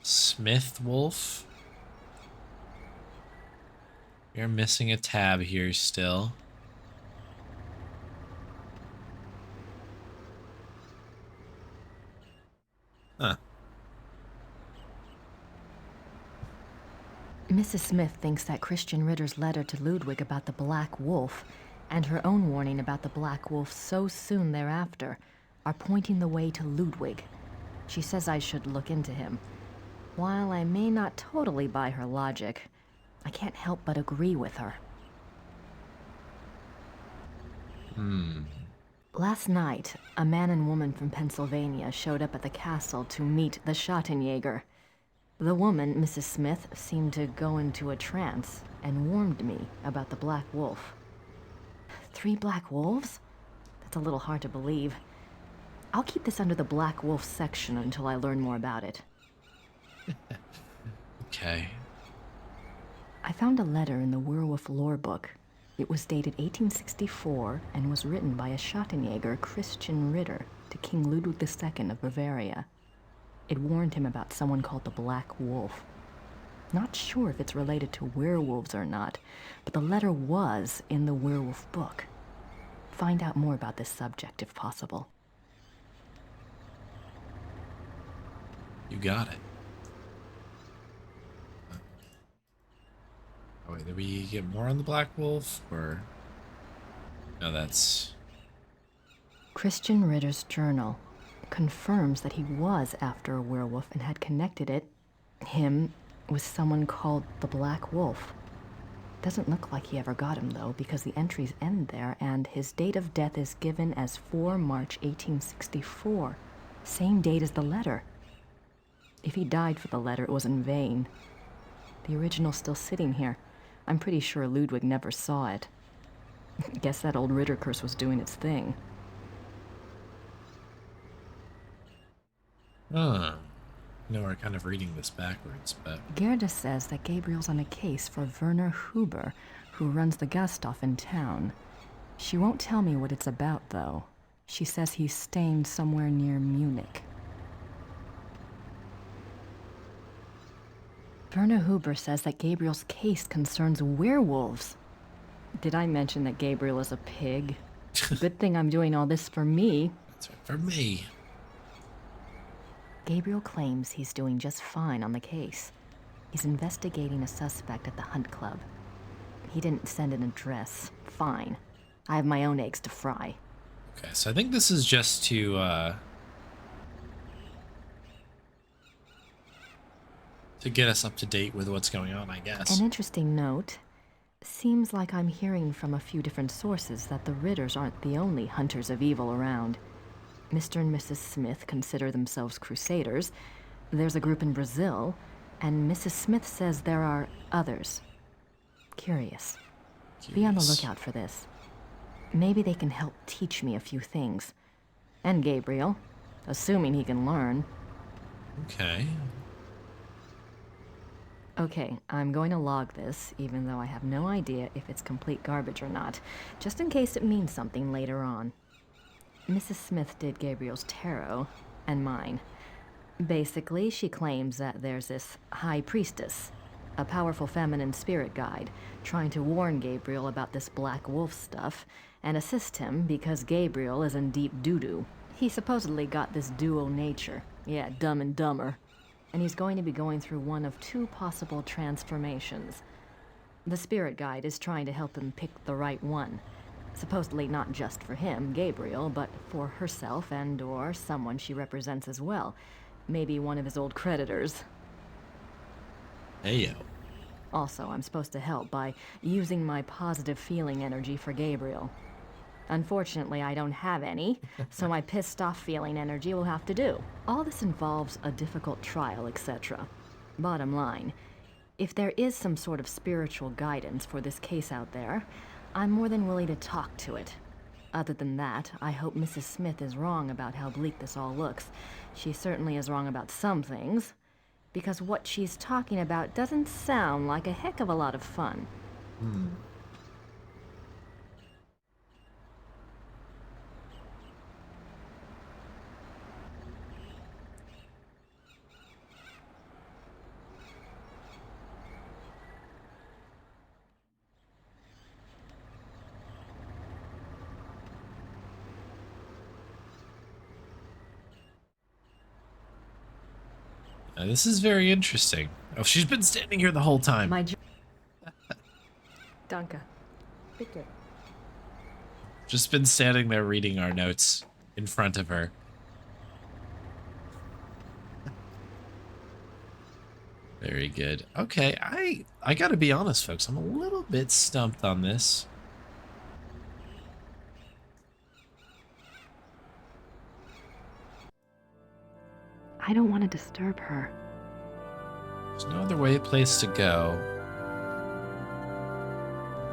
Smith Wolf. You're missing a tab here still. Huh. Mrs. Smith thinks that Christian Ritter's letter to Ludwig about the Black Wolf and her own warning about the Black Wolf so soon thereafter are pointing the way to Ludwig. She says I should look into him. While I may not totally buy her logic, I can't help but agree with her. Last night, a man and woman from Pennsylvania showed up at the castle to meet the Schattenjäger. The woman, Mrs. Smith, seemed to go into a trance and warned me about the Black Wolf. 3 black wolves? That's a little hard to believe. I'll keep this under the Black Wolf section until I learn more about it. Okay. I found a letter in the werewolf lore book. It was dated 1864 and was written by a Schattenjäger, Christian Ritter, to King Ludwig II of Bavaria. It warned him about someone called the Black Wolf. Not sure if it's related to werewolves or not, but the letter was in the werewolf book. Find out more about this subject if possible. You got it. Oh, wait, did we get more on the Black Wolf, or... No, that's... Christian Ritter's journal confirms that he was after a werewolf and had connected him, with someone called the Black Wolf. Doesn't look like he ever got him, though, because the entries end there, and his date of death is given as 4 March 1864. Same date as the letter. If he died for the letter, it was in vain. The original's still sitting here. I'm pretty sure Ludwig never saw it. Guess that old Ritter curse was doing its thing. Huh. No, we're kind of reading this backwards, but... Gerde says that Gabriel's on a case for Werner Huber, who runs the Gasthof in town. She won't tell me what it's about, though. She says he's staying somewhere near Munich. Werner Huber says that Gabriel's case concerns werewolves. Did I mention that Gabriel is a pig? Good thing I'm doing all this for me. That's right, for me. Gabriel claims he's doing just fine on the case. He's investigating a suspect at the Hunt Club. He didn't send an address. Fine. I have my own eggs to fry. Okay, so I think this is just to get us up to date with what's going on, I guess. An interesting note. Seems like I'm hearing from a few different sources that the Ritters aren't the only hunters of evil around. Mr. and Mrs. Smith consider themselves crusaders. There's a group in Brazil, and Mrs. Smith says there are others. Curious. Be on the lookout for this. Maybe they can help teach me a few things. And Gabriel, assuming he can learn. Okay. Okay, I'm going to log this, even though I have no idea if it's complete garbage or not, just in case it means something later on. Mrs. Smith did Gabriel's tarot, and mine. Basically, she claims that there's this high priestess, a powerful feminine spirit guide, trying to warn Gabriel about this black wolf stuff, and assist him because Gabriel is in deep doo-doo. He supposedly got this dual nature, yeah, Dumb and Dumber, and he's going to be going through one of 2 possible transformations. The spirit guide is trying to help him pick the right one. Supposedly not just for him, Gabriel, but for herself and/or someone she represents as well. Maybe one of his old creditors. Heyo. Also, I'm supposed to help by using my positive feeling energy for Gabriel. Unfortunately, I don't have any, so my pissed off feeling energy will have to do. All this involves a difficult trial, etc. Bottom line, if there is some sort of spiritual guidance for this case out there, I'm more than willing to talk to it. Other than that, I hope Mrs. Smith is wrong about how bleak this all looks. She certainly is wrong about some things, because what she's talking about doesn't sound like a heck of a lot of fun. This is very interesting. Oh, she's been standing here the whole time. Danke. Bitte. Just been standing there reading our notes in front of her. Very good. Okay, I gotta be honest, folks. I'm a little bit stumped on this. I don't want to disturb her. There's no other place to go.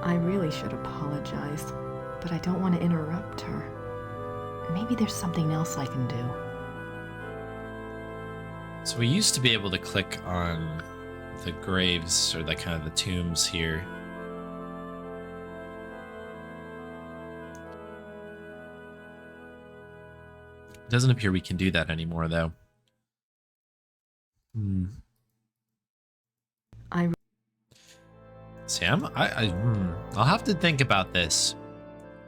I really should apologize, but I don't want to interrupt her. Maybe there's something else I can do. So we used to be able to click on the graves or the kind of the tombs here. It doesn't appear we can do that anymore, though. Sam, I'll have to think about this,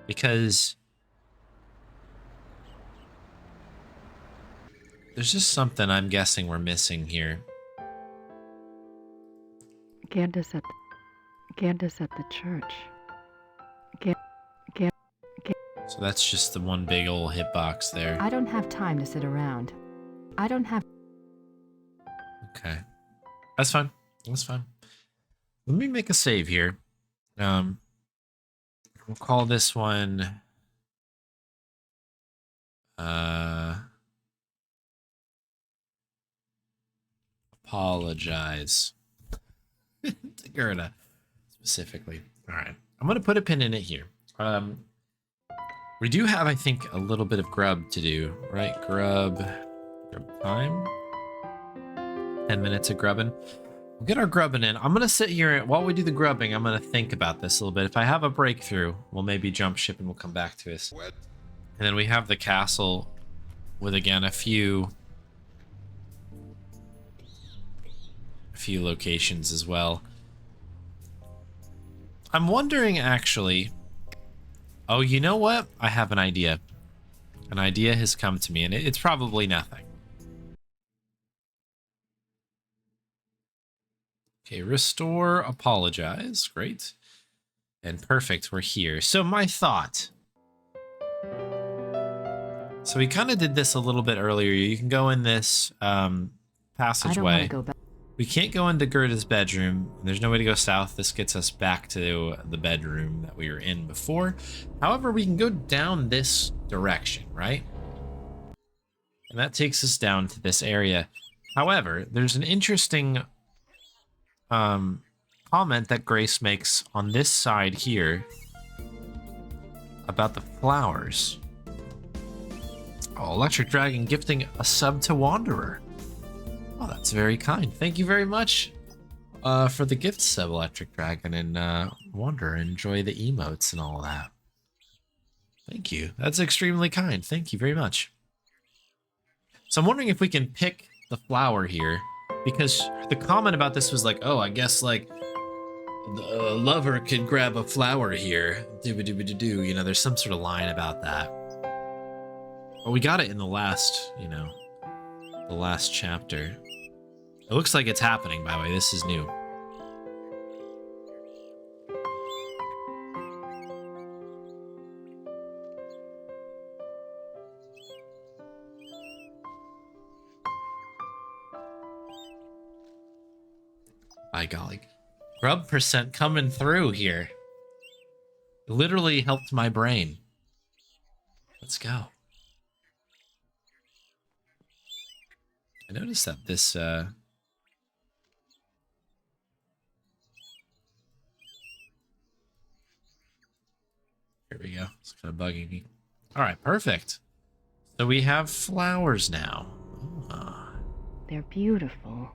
because there's just something I'm guessing we're missing here. Gerde's at the church. So that's just the one big old hitbox there. I don't have time to sit around. I don't have... Okay. That's fine. That's fine. Let me make a save here. We'll call this one... Apologize. To Gerde, specifically. Alright. I'm going to put a pin in it here. We do have, I think, a little bit of grub to do, right? Grub time. 10 minutes of grubbing. We'll get our grubbing in. I'm going to sit here, while we do the grubbing, I'm going to think about this a little bit. If I have a breakthrough, we'll maybe jump ship and we'll come back to this. And then we have the castle with, again, a few locations as well. I'm wondering, actually... Oh, you know what? I have an idea. An idea has come to me, and it's probably nothing. Okay, restore, apologize. Great. And perfect, we're here. So my thought. So we kind of did this a little bit earlier. You can go in this passageway. I don't want to go back. We can't go into Gerde's bedroom. There's no way to go south. This gets us back to the bedroom that we were in before. However, we can go down this direction, right? And that takes us down to this area. However, there's an interesting comment that Grace makes on this side here about the flowers. Oh, Electric Dragon gifting a sub to Wanderer. Oh, that's very kind. Thank you very much for the gift sub, Electric Dragon, and Wanderer. Enjoy the emotes and all that. Thank you. That's extremely kind. Thank you very much. So I'm wondering if we can pick the flower here, because the comment about this was like, oh, I guess like the lover could grab a flower here. Doo-ba-doo-ba-doo-doo. You know, there's some sort of line about that. But we got it in the last, you know, the last chapter. It looks like it's happening, by the way. This is new. By golly. Grub percent coming through here. It literally helped my brain. Let's go. I noticed that this here we go. It's kind of bugging me. All right, perfect. So we have flowers now. They're beautiful,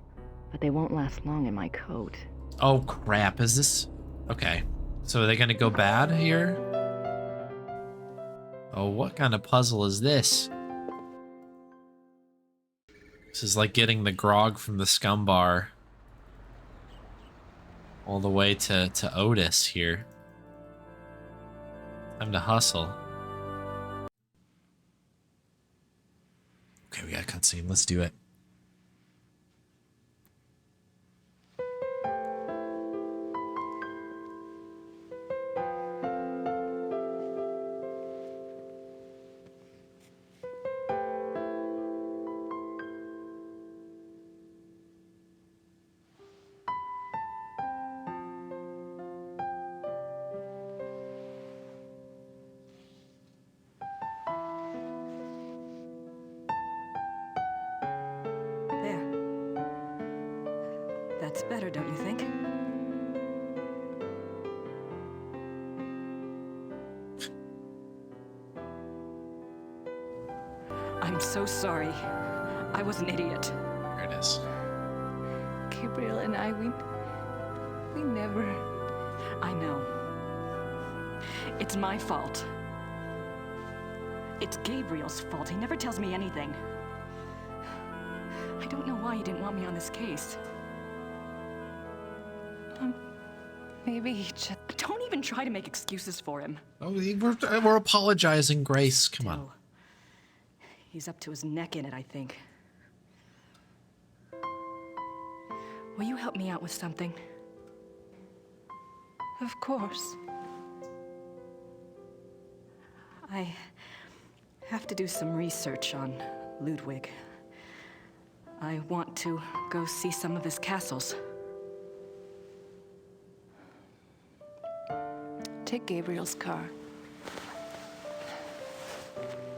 but they won't last long in my coat. Oh crap, is this? Okay. So are they gonna go bad here? Oh, what kind of puzzle is this? This is like getting the grog from the scum bar all the way to Otis here. Time to hustle. Okay, we got a cutscene. Let's do it. That's better, don't you think? I'm so sorry. I was an idiot. There it is. Gabriel and I, we never... I know. It's my fault. It's Gabriel's fault. He never tells me anything. I don't know why he didn't want me on this case. Maybe he just... Don't even try to make excuses for him. Oh, we're apologizing, Grace. Come on. He's up to his neck in it, I think. Will you help me out with something? Of course. I have to do some research on Ludwig. I want to go see some of his castles. Take Gabriel's car.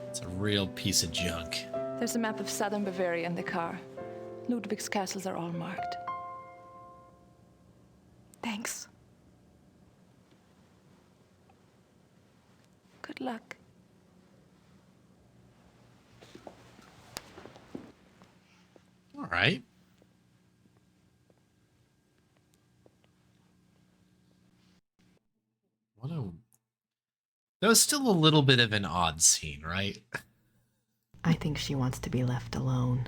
It's a real piece of junk. There's a map of southern Bavaria in the car. Ludwig's castles are all marked. Thanks. Good luck. All right. That was still a little bit of an odd scene, right? I think she wants to be left alone.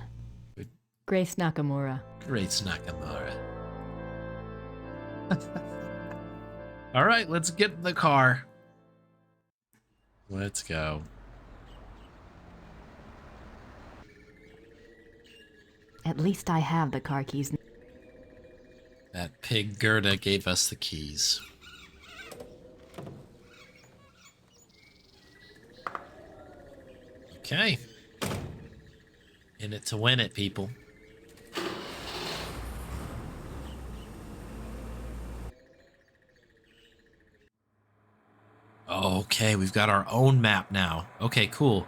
Grace Nakamura. Grace Nakamura. All right, let's get in the car. Let's go. At least I have the car keys. That pig Gerde gave us the keys. Okay. In it to win it, people. Okay, we've got our own map now. Okay, cool.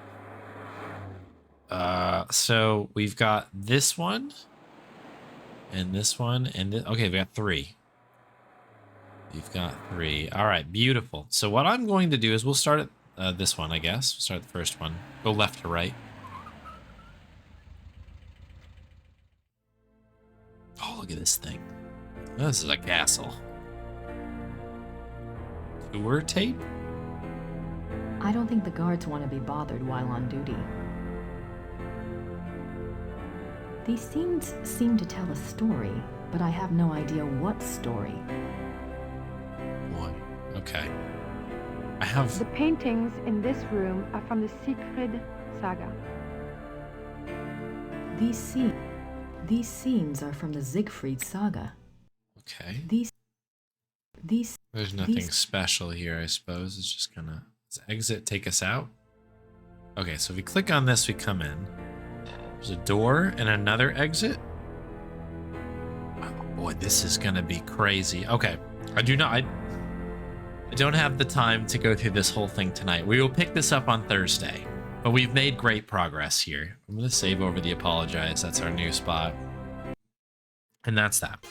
So we've got this one, and this one, and okay, we got 3. We've got 3. All right, beautiful. So what I'm going to do is we'll start at this one, I guess. We'll start the first one. Go left to right. Oh, look at this thing. This is a castle. Tour tape? I don't think the guards want to be bothered while on duty. These scenes seem to tell a story, but I have no idea what story. Boy, okay. I have... The paintings in this room are from the Siegfried saga. These scenes are from the Siegfried saga. Okay. There's nothing special here, I suppose. It's just gonna... Does exit take us out? Okay, so if we click on this, we come in. There's a door and another exit. Oh boy, this is gonna be crazy. Okay, I I don't have the time to go through this whole thing tonight. We will pick this up on Thursday, but we've made great progress here. I'm going to save over the apologize. That's our new spot. And that's that.